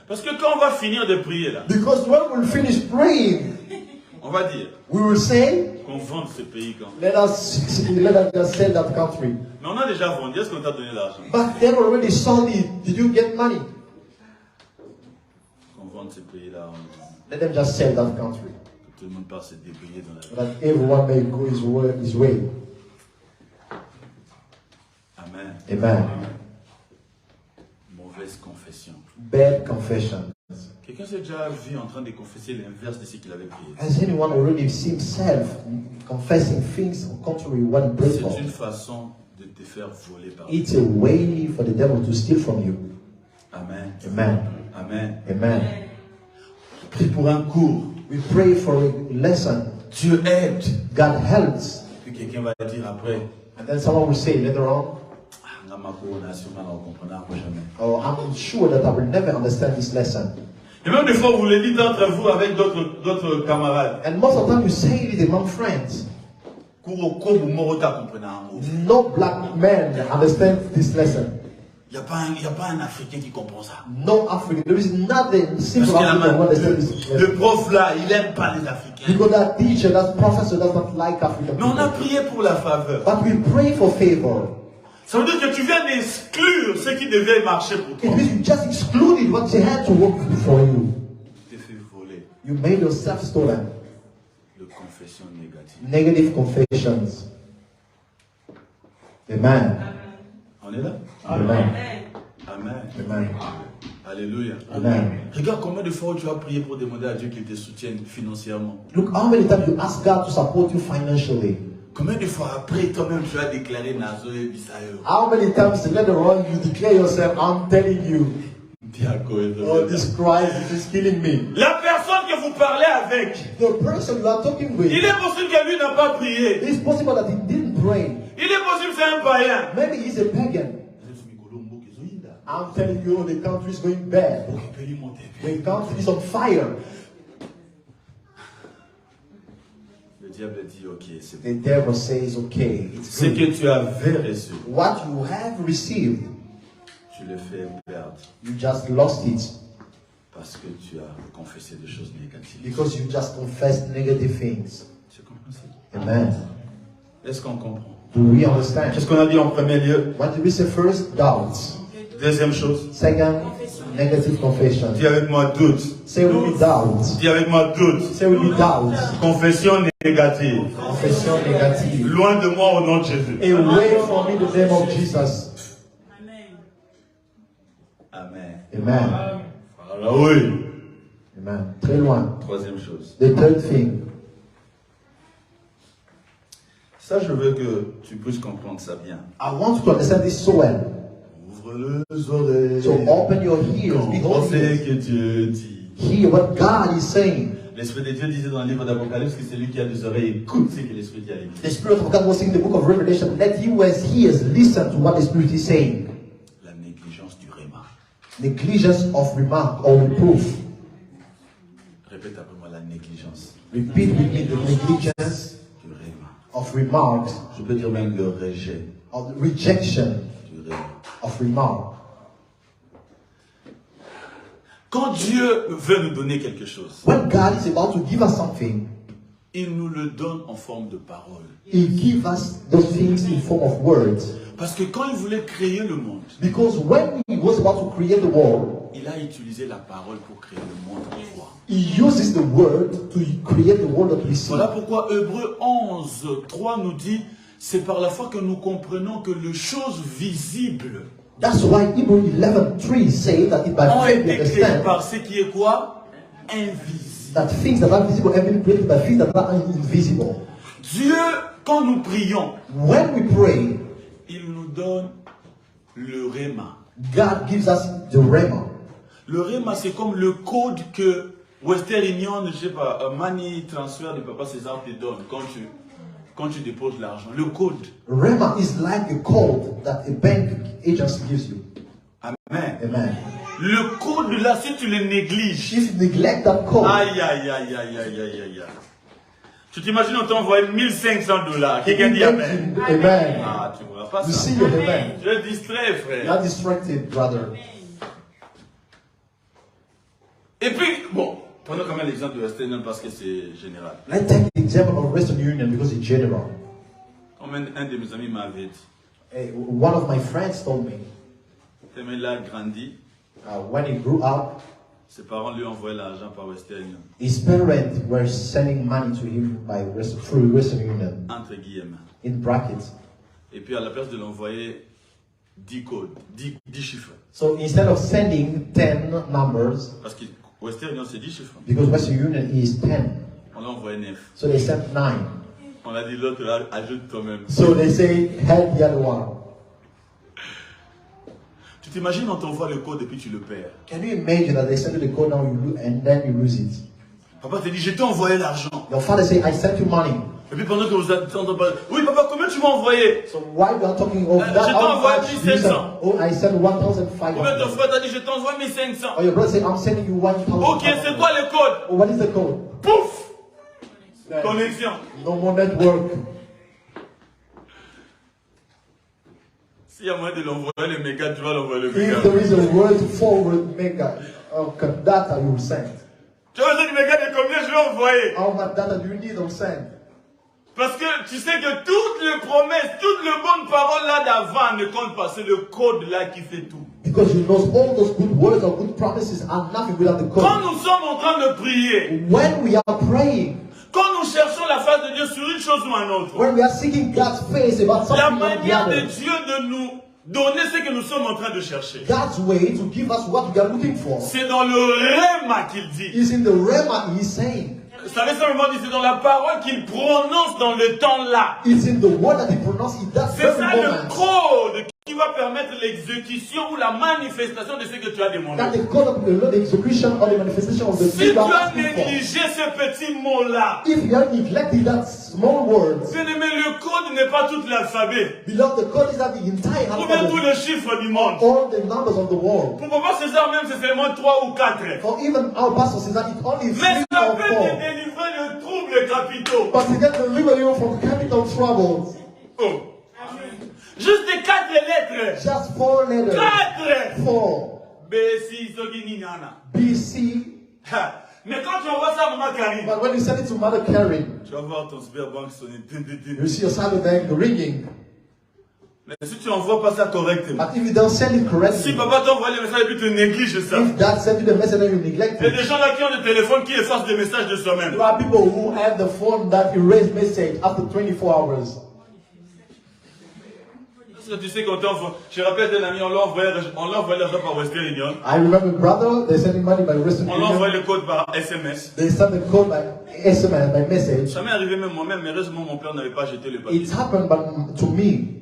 Parce que quand on va finir de prier là, Because when we'll finish praying, On va dire We will say, qu'on vende ce pays quand. let us just sell that country. Mais on a déjà vendu. Est-ce qu'on t'a donné l'argent? But they already sold it. Did you get money? Qu'on vende ce pays-là. Let them just sell that country. Que tout le monde passe se débrouiller dans la vie. So that everyone may go his way. Amen. Amen. Mauvaise confession. Bad confession. Quelqu'un s'est déjà vu en train de confesser l'inverse de ce qu'il avait prié. Has anyone already seen himself confessing things contrary to what he prayed for? C'est une façon de te faire voler par It's a way for the devil to steal from you. Amen. Amen. Amen. Amen. Prie pour un cours. We pray for a lesson. Dieu aide. God helps. Puis quelqu'un va dire après, And then someone will say later on, oh, I'm sure that I will never understand this lesson. et même des fois vous le dites entre vous avec d'autres camarades. And most of the time you say it among friends. No black man understands this lesson. Il n'y a pas un Africain qui comprend ça. No African. There is nothing simple Parce African who understands que this le lesson. prof là, il n'aime pas les Africains. Because that teacher, that professor does not like African Mais on a people. prié pour la faveur. But we pray for favor. Ça veut dire que tu viens d'exclure ceux qui devaient marcher pour It toi. means you just excluded what they had to work for you. Tu t'es fait voler You made yourself stolen. de confession négative. Negative confessions. Amen. On est là? Amen. Amen. Amen. Alléluia. Amen. Regarde combien de fois tu as prié pour demander à Dieu qu'il te soutienne financièrement. Look how many times you ask God to support you financially. Combien de fois après toi-même tu as déclaré Nazo et Bisayo? How many times later on you declare yourself, I'm telling you, oh, this Christ is killing me. La personne que vous parlez avec, The person you are talking with, il est possible que lui n'a pas prié. it's possible that he didn't pray. Il est possible que c'est un païen. Maybe he's a pagan. I'm telling you, the country is going bad. The country is on fire. Le diable dit ok, c'est The bon. devil says, okay, it's Ce que good. tu avais reçu, What you have received, tu le fais perdre you just lost it parce que tu as confessé des choses négatives. because you just confessed negative things. Tu comprends ça? Amen. Est-ce qu'on comprend? Do we understand? Qu'est-ce qu'on a dit en premier lieu? What did we say first? Doubts. Deuxième chose, Second, negative confession. dis avec moi doute. Say with me doubts. Dis avec moi doute. Say with me doubts. Confession négative. Confession negative. Loin de moi au nom de Jésus. Away from me the name of Jesus. Amen. Amen. Voilà, oui. Amen. Très loin. Troisième chose. The third thing. Ça, je veux que tu puisses comprendre ça bien. I want you to understand this so well. Ouvre les oreilles. So open your ears. Big Comprends ce ears. que Dieu dit. Hear what God is saying. L'Esprit de Dieu disait dans le livre d'Apocalypse que celui qui a des oreilles écoute ce que l'Esprit dit à l'Église. The Spirit of God was saying in the book of Revelation, let he who has ears listen to what the Spirit is saying. La négligence du réma. Negligence of remark or reproof. Répète après moi, la négligence Repeat with me the negligence du réma. of remarks, Je peux dire même le rejet of the rejection du réma. of remark. Quand Dieu veut nous donner quelque chose, When God is about to give us something, il nous le donne en forme de parole. He gives us those things in form of words. Parce que quand il voulait créer le monde, Because when He was about to create the world, il a utilisé la parole pour créer le monde qu'on voit. He uses the word to create the world that we see. Voilà pourquoi Hébreux 11, 3 nous dit, c'est par la foi que nous comprenons que les choses visibles That's why Hebrews 11:3 say that it by ont faith we été créées understand par ce qui est quoi? Invisible. that things that are visible have been created by things that are invisible. Dieu, quand nous prions, When we pray, il nous donne le réma. God gives us the Rhema. Le réma, c'est comme le code que Western Union, je sais pas, Money Transfer de Papa César te donne quand tu déposes l'argent. Le code. Rhema is like a code that a bank agency gives you. Amen. Amen. Le code là, si tu le négliges, If you neglect that code, aïe, aïe, aïe, aïe, aïe, aïe, aïe. Tu t'imagines, on t'a envoyé $1,500. Quelqu'un dit Amen. Amen. Ah, tu ne vois pas You ça. see your Amen. Je distrais, You frère. are distracted, brother. Et puis, bon, Prenons quand même l'exemple de Western Union parce que c'est général. Let's take the example of Western Union because it's general. Comme un de mes amis m'avait dit. One of my friends told me Il a grandi. when he grew up, Ses parents lui envoyaient l'argent par Western Union. his parents were sending money to him through Western Union, Entre guillemets. in brackets. Et puis à la place de l'envoyer 10 codes, 10 chiffres. So instead of sending 10 numbers, Parce que Western Union c'est 10 chiffres. because Western Union is 10, On l'a envoyé 9. so they sent 9. On a dit l'autre là, ajoute toi-même. So they say, help the other one. Tu t'imagines on t'envoie le code et puis tu le perds. Can you imagine that they send you the code now and then you lose it? Papa te dit je t'ai envoyé l'argent. Your father say, I sent you money. Et puis pendant que vous attendez pas, oui papa combien tu m'as envoyé? So why we are talking of Je that? t'envoie How much you 1500. sent? Oh, I sent Combien ton 1,500. frère t'a dit je t'envoie 1500. Or your brother say, I'm sending you 1,000. Ok, c'est quoi le code? Oh, what is the code? Pouf! Then, Connexion. no more network. S'il y a moyen de l'envoyer le méga, tu vas l'envoyer le méga. If there is a word to forward mega data, you will send. Tu as besoin du méga de combien je vais envoyer? How much data do you need to send? Parce que tu sais que toutes les promesses, toutes les bonnes paroles là d'avant ne comptent pas. C'est le code là qui fait tout. Because you know all those good words or good promises are nothing without the Quand code. nous sommes en train de prier, When we are praying, quand nous cherchons la face de Dieu sur une chose ou un autre, when we are seeking God's face about la something or the manière de other, Dieu de nous donner ce que nous sommes en train de chercher, God's way to give us what we are looking for c'est dans le rhéma qu'il dit. is in the Rema He is saying. Vous savez simplement dit, c'est dans la parole qu'il prononce dans le temps là. It's in the word that He pronounced in that C'est very ça le moment. code qui va permettre l'exécution ou la manifestation de ce que tu as demandé. That the code of the Lord, the execution or the manifestation of the Si thing tu you are as asking for. négligé ce petit mot-là, If you are neglecting that small word, bien-aimé, le code n'est pas tout l'alphabet. beloved, the code is not the entire Ou bien tous alphabet, les chiffres du monde. all the numbers of the world. Pour Papa César même, c'est seulement 3 ou 4. For even our pastor says that it's only Mais 3 ça or peut te 4. délivrer de troubles capitaux. But He can deliver you from capital troubles. Oh. Juste 4 lettres. Just 4 letters. 4. 4. B, C, Zogini, Nana. B, C. Ha. Mais quand tu envoies ça à Maman Karine, But when you send it to Mother Karen, tu vas voir ton Sberbank sonner. you see your Cyberbank ringing. Mais si tu n'envoies pas ça correctement, But if you don't send it si correctly, papa t'envoie les messages et puis tu négliges ça, if God sends you the message and you neglect il y a des it, gens là qui ont des téléphones qui effacent des messages de soi-même. there are people who have the phone that erase message after 24 hours. Parce que tu sais qu'on t'envoie. Je rappelle d'un ami, on l'a envoyé l'argent par Western Union. I remember, brother, they sending money by Western On l'a envoyé Union. le code par SMS. They send the code by SMS, by message. Ça m'est arrivé même moi-même, mais heureusement mon père n'avait pas jeté le papier. It happened, but to me,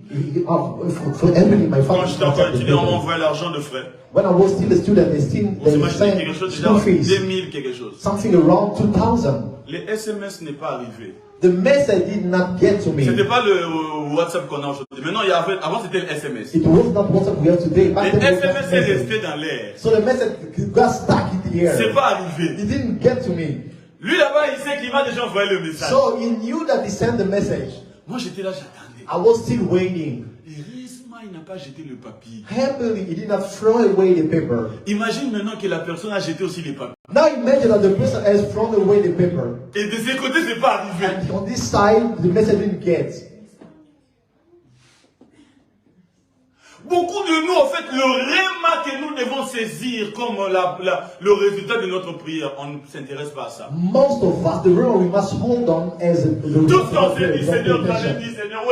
for everything, my Quand father. j'étais encore étudiant, on m'a envoyé l'argent de frais. When I was still a student, On they s'imaginait quelque chose sent déjà school fees, 2000 quelque chose. something around 2000. Les SMS n'est pas arrivé. The message did not get to me. C'était pas le WhatsApp qu'on a aujourd'hui. Maintenant, avant c'était le SMS. It was not what we have today. Back Les then, it was SMS est message. resté dans l'air. So the message got stuck in the air. C'est pas arrivé. It didn't get to me. Lui là-bas, il sait qu'il m'a déjà envoyé le message. So he knew that he sent the message. Moi j'étais là, j'attendais. I was still waiting. Heureusement, il n'a pas jeté le papier. Happily, he did not throw away the paper. Imagine maintenant que la personne a jeté aussi les papiers. Now imagine that the person has thrown away the paper. Et de ses côtés, c'est pas arrivé. And on this side, the message didn't get. Beaucoup de nous, en fait, le réma que nous devons saisir comme le résultat de notre prière, on ne s'intéresse pas à ça. Most of us, the rule we must hold on as the Tout ce qu'on s'est dit, Seigneur, don't tu pay avais attention. dit, Seigneur, où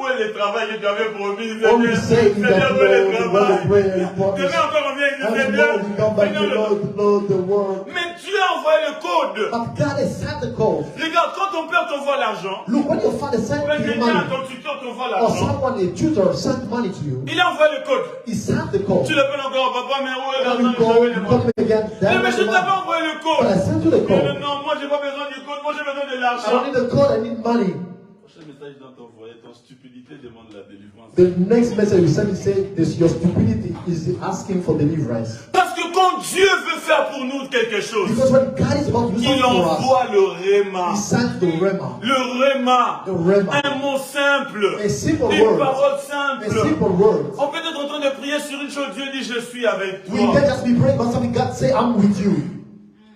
est le travail que tu avais promis, All we Seigneur, say is Seigneur, that où est le Lord, travail? the prayer, the promise. Demain encore, on vient et dit, And Seigneur, tomorrow we come back to Seigneur, Lord, the word. mais Dieu a envoyé le code. But God has sent the code. Regarde, quand ton père t'envoie l'argent, Look, when your father sent quand you quelqu'un, money, ton tuteur t'envoie or l'argent, someone, a tutor, sent money to you, il a envoyé le code. he sent the code. Tu l'appelles encore, papa, mais où est And l'argent you que call, j'avais you demandé? call me again, Mais that je was the t'avais money. envoyé le But I code. sent you the Mais code. non, moi j'ai pas besoin du code, moi j'ai besoin de I don't l'argent. need the code, I need money. Le prochain message dans t'envoyer, ton stupidité demande la délivrance. The next message you send, he said, this, your stupidity is asking for deliverance. Parce que quand Dieu veut faire pour nous quelque chose, Because when God is about to do il something for us, envoie le réma. he sent the Rema. Le réma. The Rema. Un mot simple. A simple Une word. parole A simple. simple word. On peut être en train de prier sur une chose, Dieu dit je suis avec We toi. can just be praying about something. God say, I'm with you.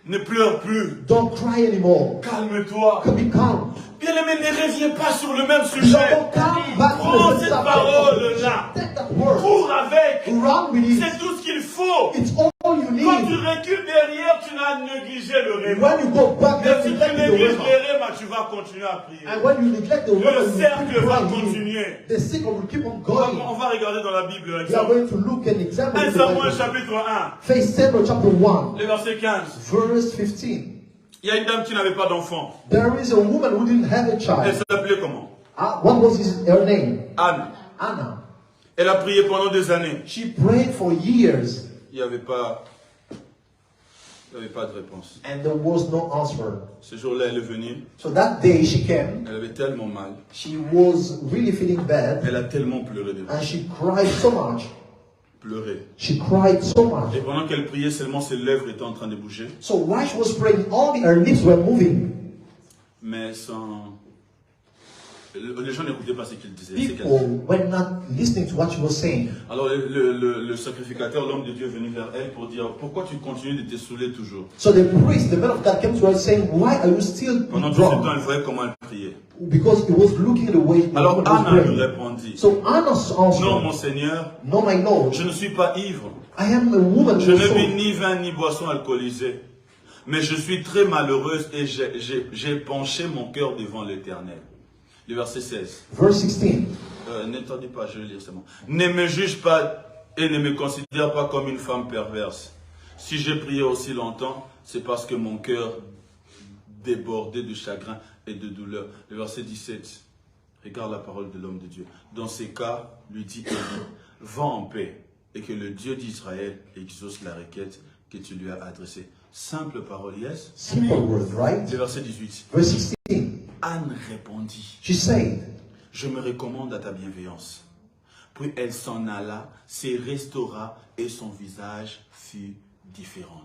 Ne pleure plus. Don't cry anymore. Calme-toi. Be calm. Bien-aimé, ne reviens pas sur le même sujet. Prends cette parole-là. Cours avec. C'est tout ce qu'il faut. Quand tu recules derrière, tu n'as négligé le réma. Mais si tu négliges le réma, tu vas continuer à prier. Le cercle va continuer. On va regarder dans la Bible l'exemple. 1 Samuel chapitre 1. Le verset 15. Verse 15. Il y a une dame qui n'avait pas d'enfant. There is a woman who didn't have a child. Elle s'appelait comment? What was her name? Anne. Anna. Elle a prié pendant des années. She prayed for years. Il n'y avait pas de réponse. And there was no answer. Ce jour-là, elle est venue. So that day she came. Elle avait tellement mal. She was really feeling bad. Elle a tellement pleuré devant. And she cried so much. Pleurer. She cried so much. Et pendant qu'elle priait, seulement ses lèvres étaient en train de bouger. So while she was praying, her lips were moving. Mais sans... Les gens n'écoutaient pas ce qu'il disait. People were not listening to what she was saying. Alors le sacrificateur, l'homme de Dieu, est venu vers elle pour dire, pourquoi tu continues de te saouler toujours? So the priest, the man of God, came to her saying, why are you still Pendant tout ce temps, drunk? elle voyait comment elle priait. Because he was looking the way the Alors woman was Anna lui praying. répondit, So Anna answered, non mon Seigneur, no my Lord, je ne suis pas ivre. I am a woman Je ne also. vis ni vin ni boisson alcoolisée. Mais je suis très malheureuse et j'ai penché mon cœur devant l'Éternel. Le verset 16. Verse 16. N'entendez pas, je vais lire seulement. Ne me juge pas et ne me considère pas comme une femme perverse. Si j'ai prié aussi longtemps, c'est parce que mon cœur débordait de chagrin et de douleur. Le verset 17. Regarde la parole de l'homme de Dieu. Dans ces cas, lui dit Élie, va en paix et que le Dieu d'Israël exauce la requête que tu lui as adressée. Simple parole, yes? Simple word, right? Le verset 18. Verse 16. Anne répondit, She said, je me recommande à ta bienveillance. Puis elle s'en alla, se restaura et son visage fut différent.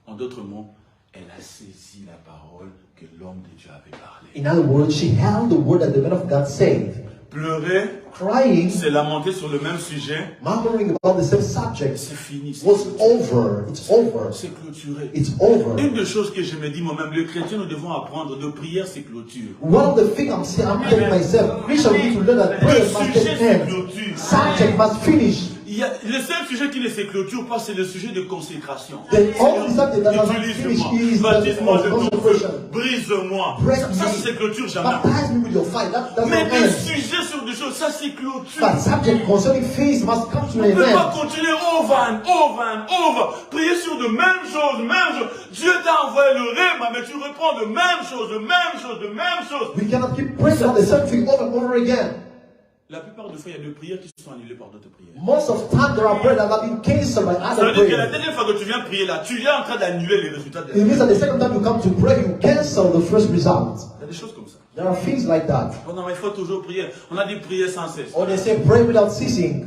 En d'autres mots, elle a saisi la parole que l'homme de Dieu avait parlé. in other words, she held the word that the man of God said. Pleurer, Crying, se lamenter sur le même sujet, murmuring about the same subject c'est fini. was over. It's over. C'est clôturé. It's over. Une des choses que je me dis moi-même, les chrétiens, nous devons apprendre de prière, c'est clôture. One of the things I'm telling myself, Christians need to learn that prayer Le must sujet, get c'est end. clôture. Subject must finish. Le seul sujet qui ne se clôture pas, c'est le sujet de consécration. The only subject that does not finish is the Baptise-moi de ton feu, consecration. brise-moi. Ça se clôture jamais. Baptize me with your fire. That's Mais not des end. sujets sur des choses, ça c'est clôture. But subject concerning faith must come to On an ne peut pas end. continuer over and over and over. Prier sur de mêmes choses, mêmes choses. Dieu t'a envoyé le réma, mais tu reprends de mêmes choses, de mêmes choses, de mêmes choses. We cannot keep praying on the same thing over and over again. La plupart des fois, il y a des prières qui sont annulées par d'autres prières. Most of the time, there are prayers that have been cancelled by Ça other veut dire que la prayers. dernière fois que tu viens prier là, tu es en train d'annuler les résultats de It la means that the second time you come to pray, you cancel the first result. Il y a des choses comme ça. There are things like that. Oh non, mais il faut toujours prier. On a dit prier sans cesse. Or they say pray without ceasing.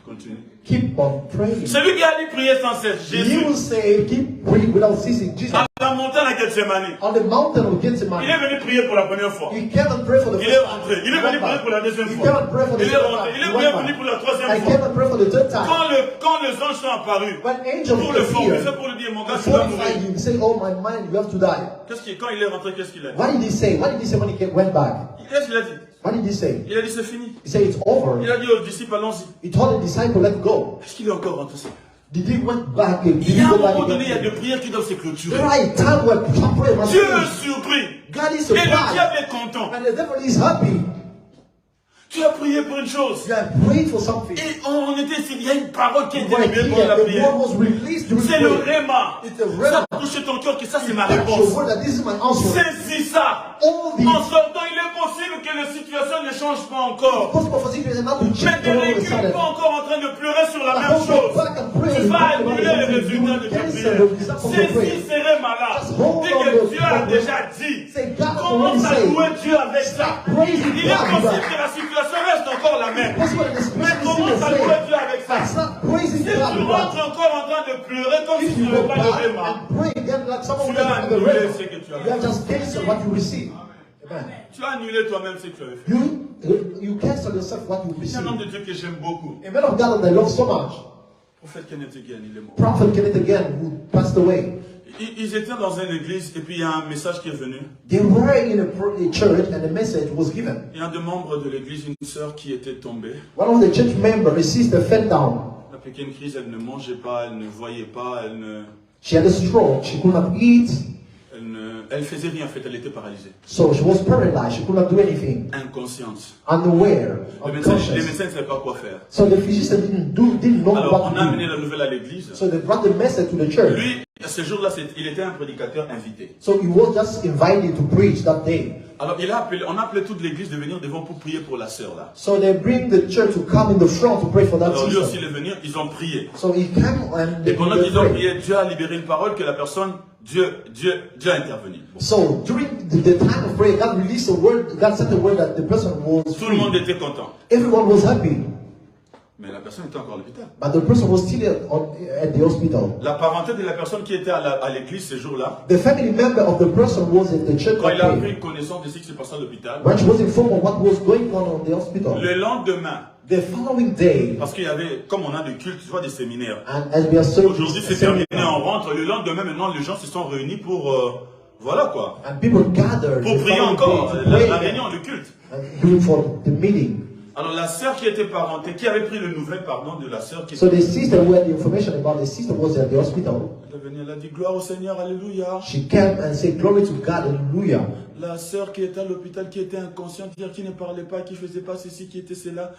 Continue. Keep on praying. Celui qui a dit prier sans cesse, He Jésus, will say keep praying without ceasing. Jesus. à la montagne à Gethsemane, On the mountain of il est Gethsemane, venu prier pour la première fois. he cannot pray for the Il est first rentré. time. Il est venu prier pour la deuxième He fois. cannot pray for the Il est second rentré. time. Il est He bien went venu back. pour la troisième I fois. cannot pray for the third time. Quand les anges sont apparus, When angels pour le former, appear, c'est pour lui dire, mon gars, tu vas fortify mourir. you, say, oh my mind, you have to die. Quand il est rentré, qu'est-ce qu'il a dit? What did he say? What did he say when he went back? Qu'est-ce qu'il a dit? What did he say? Il a dit, c'est fini. He said it's over. Il a dit aux disciples, allons-y. He told the disciple, let's go. Est-ce qu'il est encore rentré? Did he went back? Did Il he y a un go back moment donné, il y a again? des prières qui doivent se clôturer. There are a time where some prayer must Dieu est finish. surpris. God is Et le surprised. diable est content. And the devil is happy. Tu as prié pour une chose. You have prayed for something. Et on était ici, il y a une parole qui a été Right révélée here, pendant la the prière. word was released during C'est le prayer. réma. It's a Ça rhema. touche ton cœur que ça c'est ma That's réponse. your word that this is my answer. Saisis ça. All the En sortant, il est possible que la situation ne change pas encore. possible for situations not to Mais change ne all of a recule sudden. pas encore en train de pleurer sur la But même don't go chose. back and pray. Tu vas annuler les résultats de ta prière. Saisis ces rémas-là. Dès que Dieu a déjà dit, Say God commence à already louer said. Dieu avec ça. Praising Il est God. possible que la situation reste encore la même. Possible that the Mais situation is commence still à the louer same. Dieu avec ça. But start praising Si God tu with rentres that. encore en train de pleurer comme si If tu you n'avais go pas de back réma, and pray again like someone tu as else the annulé rhema, ce que tu you have avais. just canceled what you receive. Amen. Tu as annulé toi-même ce que tu avais fait. You cancel yourself what you C'est un homme receive. de Dieu que j'aime beaucoup. A man of God that I love so much, Prophète Kenneth Hagin, il est mort. Prophet Kenneth again, who passed away. Ils étaient dans une église et puis il y a un message qui est venu. They were in a church and a message was given. Il y a un des membres de l'église, une sœur qui était tombée. One of the church members, a sister, fell down. La pequeña crise, elle ne mangeait pas, elle ne voyait pas, She had a stroke. She could not eat. elle faisait rien en fait, elle était paralysée. So she was paralyzed. She could not do anything. Inconsciente. Unaware. Les médecins Unconscious. ne savaient pas quoi faire. So the physician didn't know Alors what on to a do. amené la nouvelle à l'église. So they brought the message to the church. Lui, ce jour-là, il était un prédicateur invité. So he was just invited to preach that day. Alors on a appelé toute l'église de venir devant pour prier pour la sœur là. So they bring the church to come in the front to pray for that Alors lui aussi sister. il est venu, ils ont prié. So he came and Et pendant qu'ils ont prayed. prié, Dieu a libéré une parole que la personne, Dieu a intervenu. Bon. So during the time of prayer, God released a word. God sent a word that the person was Tout le monde free. était content. Everyone was happy, Mais la personne était encore à l'hôpital. but the person was still at the hospital. La parenté de la personne qui était à l'église ce jour-là, The family member of the person was in the church quand that il a day. pris connaissance de ce qui s'est passé à l'hôpital, When she was informed of what was going on the hospital, le lendemain, the following day, parce qu'il y avait, comme on a des cultes, tu vois, des séminaires. and as we are serving, Aujourd'hui c'est terminé, on rentre. Le lendemain, maintenant, les gens se sont réunis pour, voilà quoi, and people gathered pour the prier following encore, day to la pray réunion, le culte. and do it for the meeting. Alors la sœur qui était parentée, qui avait pris le nouvelle, pardon, de la sœur qui So était... the sister who had the information about the sister was at the hospital. Elle est venue, elle a dit gloire au Seigneur, alléluia. She came and said, "Glory to God, hallelujah." La sœur qui était à l'hôpital, qui était inconsciente, qui ne parlait pas, qui ne faisait pas ceci, qui était cela.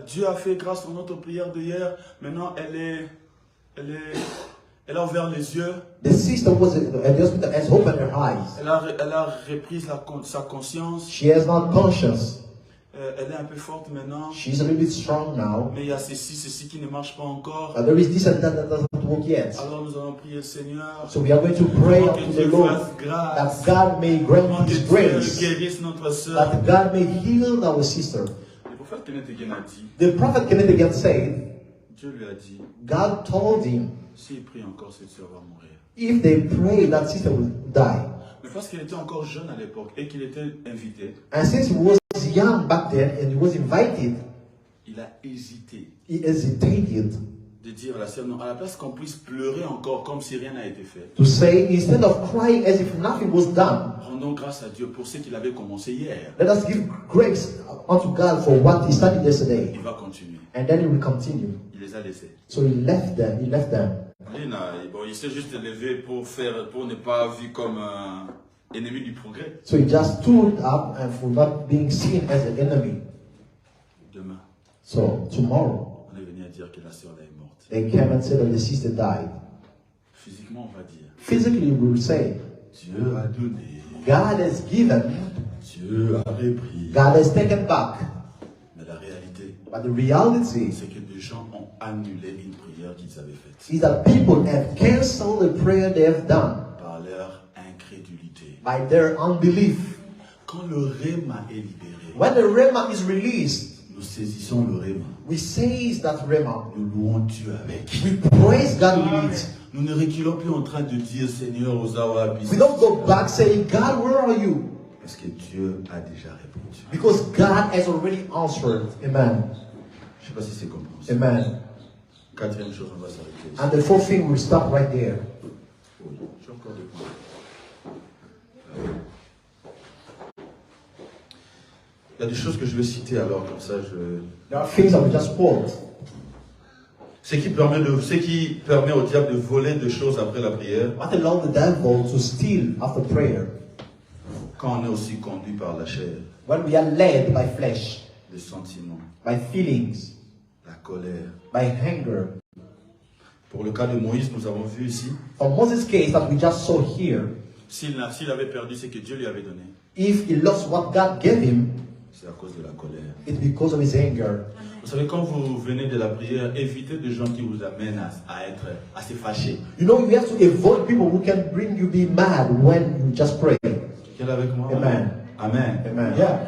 Dieu a fait grâce à notre prière d'hier. Maintenant, elle a ouvert les yeux. The sister was at the hospital, has opened her eyes. Elle a repris sa conscience. She is not conscious. Elle est un peu forte maintenant. She's a little bit strong now. Mais il y a ceci qui ne marche pas encore. But there is this and that doesn't work yet. Alors nous allons prier le Seigneur. So we are going to pray Que unto the Dieu Lord fasse grâce. that God may grant Que His Dieu grace, guérisse notre sœur. that God may heal our sister. Le prophète Kenneth Hagin a dit, The prophet Kenneth again said, Dieu lui a dit, God told him, s'il prie encore, cette sœur va mourir. if they pray, that sister will die. Mais parce qu'il était encore jeune à l'époque et qu'il était invité, And since he was young back then and he was invited, il a hésité he hesitated de dire à la sœur, non, à la place qu'on puisse pleurer encore comme si rien n'a été fait. to say, instead of crying as if nothing was done, Rendons grâce à Dieu pour ce qu'il avait commencé hier. let us give grace unto God for what he started yesterday. Il va continuer. And then he will continue. Il les a laissés. So he left them. Il s'est juste élevé pour ne pas vu comme un ennemi du progrès. So he just stood up and for not being seen as an enemy. Demain, So tomorrow, on est venu à dire que la sœur là est morte. they came and said that the sister died. Physiquement, on va dire, Physically, we will say, Dieu a donné, God has given, Dieu a repris. God has taken back. Mais la réalité, But the reality c'est que des gens ont annulé une prière qu'ils avaient faite is that people have canceled the prayer they have done par leur incrédulité. by their unbelief. Quand le réma est libéré, When the Rema is released, nous saisissons le réma. we seize that Rema. Nous louons Dieu avec. We praise God with it. Nous ne reculons plus en train de dire Seigneur aux Arabes. We don't go back saying, God, where are you? Parce que Dieu a déjà répondu. Because God has already answered. Amen. Je ne sais pas si c'est compréhensible. Amen. Quatrième chose, on va s'arrêter ici. And the fourth thing, we'll stop right there. Oui, j'ai encore des points. Il y a des choses que je vais citer alors, comme ça je... There are things that we just quote. Ce qui permet au diable de voler des choses après la prière, What allows the devil to steal after prayer? quand on est aussi conduit par la chair, When we are led by flesh, les sentiments, by feelings, la colère. by anger. Pour le cas de Moïse, nous avons vu ici, For Moses' case that we just saw here, s'il avait perdu ce que Dieu lui avait donné, if he lost what God gave him, c'est à cause de la colère. it's because of his anger. Vous savez, quand vous venez de la prière, évitez des gens qui vous amènent à se fâcher. You know, you have to avoid people who can bring you be mad when you just pray. Quelqu'un est avec moi? Amen. Amen. Amen. Yeah.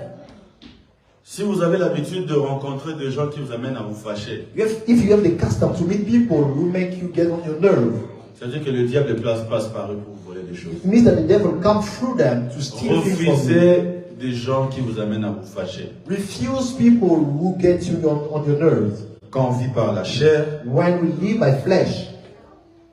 Si vous avez l'habitude de rencontrer des gens qui vous amènent à vous fâcher, If you have the custom to meet people who make you get on your nerve, c'est-à-dire que le diable passe par eux pour vous voler des choses. it means that the devil comes through them to steal things from you. Refusez des gens qui vous amènent à vous fâcher. Refuse people who get you on your nerves. Quand on vit par la chair, When we live by flesh,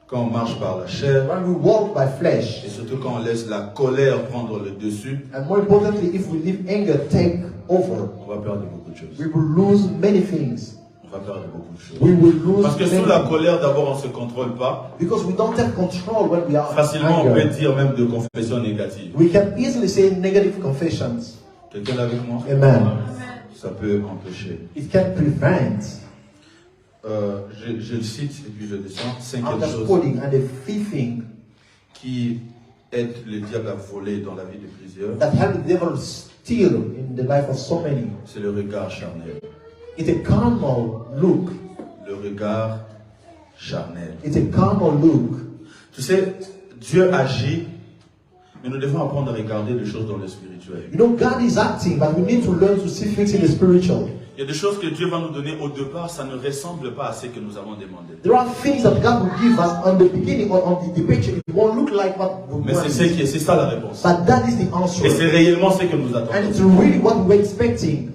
quand on marche par la chair, when we walk by flesh, et surtout quand on laisse la colère prendre le dessus, and more importantly, if we leave anger take over, on va perdre beaucoup de choses. we will lose many things. On va perdre beaucoup de choses. We will lose Parce que many sous la things. colère, d'abord, on ne se contrôle pas. Because we don't have control when we are Facilement, on anger. peut dire même de confessions négatives. We can easily say negative confessions. Quelqu'un est avec moi? Amen. Ça peut empêcher. It can prevent. Je le cite et puis je descends. Cinquième I'm just chose quoting, and the fifth thing qui aide le diable à voler dans la vie de plusieurs, that help the devil steal in the life of so many. c'est le regard charnel. It's a carnal look. Le regard charnel. It's a carnal look. Tu sais, Dieu agit, mais nous devons apprendre à regarder les choses dans le spirituel. You know, God is acting, but we need to learn to see things in the spiritual. Il y a des choses que Dieu va nous donner au départ, ça ne ressemble pas à ce que nous avons demandé. There are things that God will give us on the beginning or on the picture. It won't look like what we Mais want. c'est ça la réponse. But that is the answer. Et c'est réellement ce que nous And attendons. it's really what we're expecting.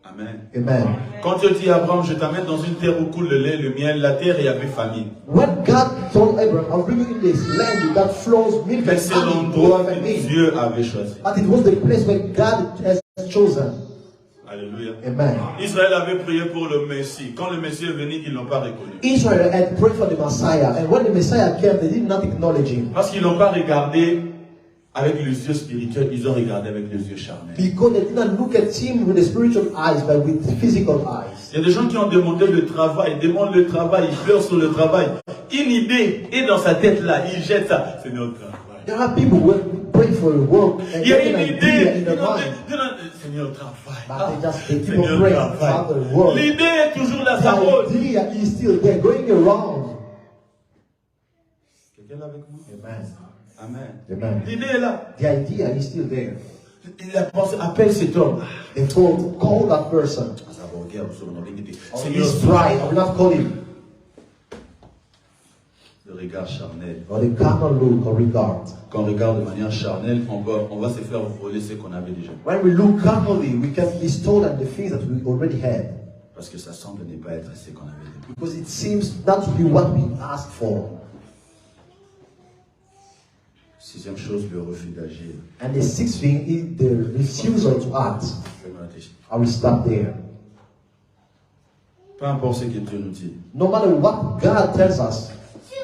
Amen. Amen. Quand Dieu dit à Abraham, je t'amène dans une terre où coule le lait, le miel, la terre, il y avait famine. When God told Abraham, I'll bring you in this land that flows milk Mais and c'est honey, l'endroit and que meat. Dieu avait choisi. But it was the place where God has chosen. Alléluia. Amen. Israël avait prié pour le Messie. Quand le Messie est venu, ils ne l'ont pas reconnu. Israel had prayed for the Messiah, and when the Messiah came, they did not acknowledge him. Parce qu'ils n'ont pas regardé avec les yeux spirituels, ils ont regardé avec les yeux charnels. Because they did not look at him with the spiritual eyes, but with the physical eyes. Il y a des gens qui ont demandé le travail, demandent le travail, ils pleurent sur le travail. Une idée est dans sa tête là, il jette ça. C'est notre travail. There are people who pray for work and Il y a get une an idée, idea in their mind, Seigneur, travail. but they keep Seigneur, on praying travail. about the work. L'idée est toujours là, ça The rôde. idea is still there, going around. Quelqu'un est avec nous? Amen. Amen. Amen. L'idée est là. The idea is still there. Il a pensé, appelle cet homme. They told, call that person. Seigneur, He's pride. I will not call him. le regard charnel. Or the carnal look or regard. Quand on regarde de manière charnelle, on va se faire voler ce qu'on avait déjà. When we look carnally, we can be stolen the things that we already had. Parce que ça semble ne pas être ce qu'on avait déjà. Because it seems not to be what we asked for. Sixième chose, le refus d'agir. And the sixth thing is the refusal to act. Je vais m'arrêter. I will stop there. Peu importe ce que Dieu nous dit. No matter what God tells us,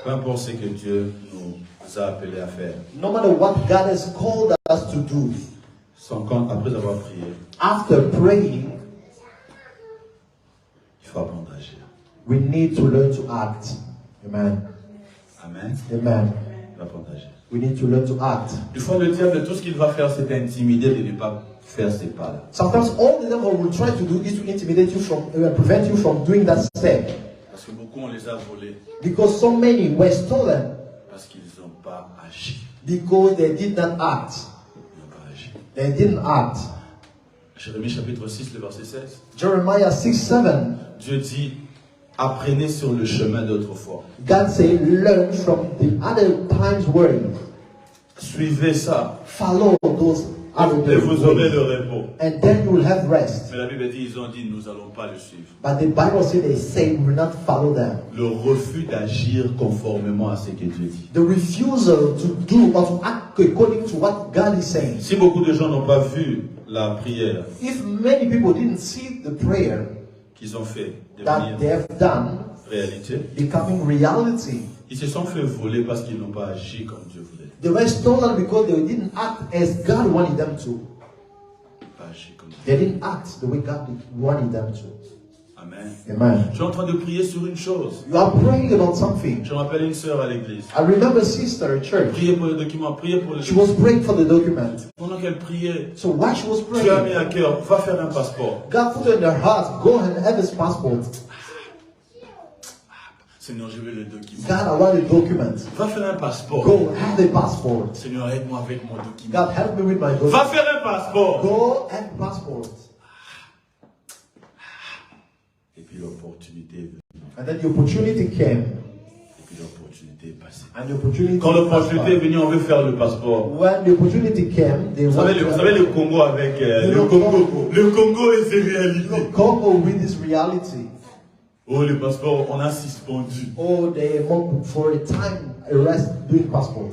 Peu importe ce que Dieu nous a appelés à faire. no matter what God has called us to do, Après avoir prié, after praying, il faut apprendre à agir. we need to learn to act. Amen. Amen. Amen. Il faut apprendre à agir. We need to learn to act. Des fois, le diable, tout ce qu'il va faire, c'est t'intimider de ne pas faire ces pas-là. Sometimes all the devil will try to do is to intimidate you from, prevent you from doing that step. Parce que beaucoup, on les a volés. Because so many were stolen Parce qu'ils n'ont pas agi. because they did not act. Ils n'ont pas agi. They didn't act. Jérémie chapitre 6, le verset 16. Jeremiah 6:7. Dieu dit, apprenez sur le chemin d'autrefois. God said, learn from the other times way. Suivez ça. Follow those other Et vous aurez ways. le repos. And then you will have rest. Mais la Bible dit, ils ont dit, nous n'allons pas le suivre. But the Bible says they say we will not follow them. Le refus d'agir conformément à ce que Dieu dit. The refusal to do or to act according to what God is saying. Si beaucoup de gens n'ont pas vu la prière If many people didn't see the prayer qu'ils ont fait that devenir they have done réalité, becoming reality, ils se sont fait voler parce qu'ils n'ont pas agi comme Dieu voulait. they were stolen because they didn't act as God wanted them to. Pas agi comme Dieu. They didn't act the way God wanted them to. Amen. Amen. Je suis en train de prier sur une chose. You are praying about something. Je me rappelle une sœur à l'église. I remember a sister at church. Prier pour le document, prier pour le She was praying for the document. Pendant qu'elle priait, So while she was Dieu a mis à praying, cœur, va faire un passeport. God put in her heart, go and have his passport. Seigneur, je veux le document. God, I want a document. Va faire un passeport. Go have a passport. Seigneur, aide-moi avec mon document. God, help me with my document. Va faire un passeport. Go and passport. Et puis l'opportunité est venue. And then the opportunity came. Et puis l'opportunité est passée. And the opportunity Quand l'opportunité est venue, on veut faire le passeport. When the opportunity came, they Vous savez le Congo avec le Congo et ses réalités. Congo with this reality. Oh, le passeport, on a suspendu. Oh, they want for a time arrest doing passport.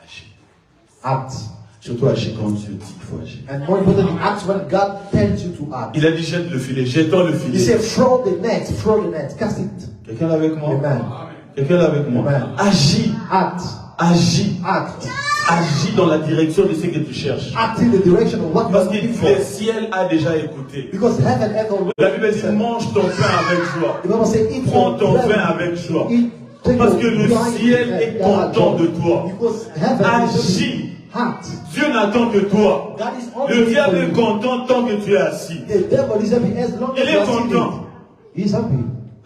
Agis. Act. Surtout agis quand Dieu dit qu'il faut agir. And more importantly, act when God tells you to act. Il a dit jette le filet, jetons le He filet. said throw the net, cast it. Quelqu'un est avec moi? Amen. Quelqu'un est avec moi? Amen. Agis. Act. Agis. Act. Agis dans la direction de ce que tu cherches. Act in the direction of what you Parce are que looking for. le ciel a déjà écouté. Because heaven ever. La Bible dit mange ton pain avec joie. The Bible says, eat Prends ton bread. pain avec joie. Eat, take Parce your que le wine ciel and est God content joy. de toi. Because heaven Agis. Act. Dieu n'attend que toi. God is only Le diable for est you. content tant que tu es assis. The devil is happy as long Il as est you are sitting. content. He is happy.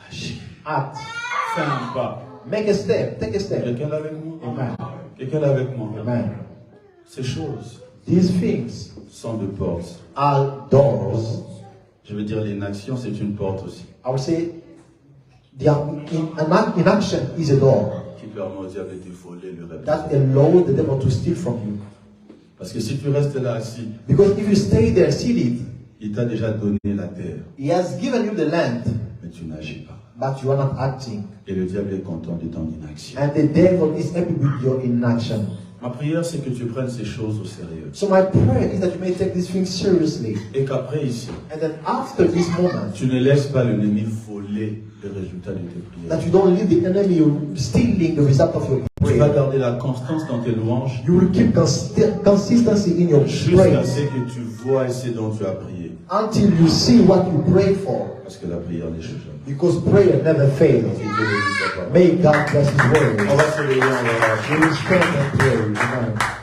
Agis. Act. Fais un pas. Make a step. Take a step. Quelqu'un est avec moi? Amen. Quelqu'un est avec moi? Amen. Ces choses These things sont de portes. are doors. Je veux dire, l'inaction, c'est une porte aussi. I would say the inaction is a door Qui permet au diable de te voler le rêve. that allows the devil to steal from you. Parce que si tu restes là assis, Because if you stay there seated, il t'a déjà donné la terre, he has given you the land, mais tu n'agis pas. but you are not acting. Et le diable est content de ton inaction. And the devil is happy with your inaction. Ma prière, c'est que tu prennes ces choses au sérieux. So my prayer is that you may take these things seriously. Et qu'après ici, And then after this moment, tu ne laisses pas l'ennemi voler le résultat de tes that prières. you don't leave the enemy stealing the result of your Tu vas prayer. garder la constance dans tes louanges You will keep consistency in your jusqu'à prayer ce que tu vois ce dont tu as prié. until you see what you pray for. Parce que la prière n'échoue jamais. Because prayer never fails. Que Dieu bénisse ta parole. May God bless His word. On va se lever, on va We will stand and pray. Amen.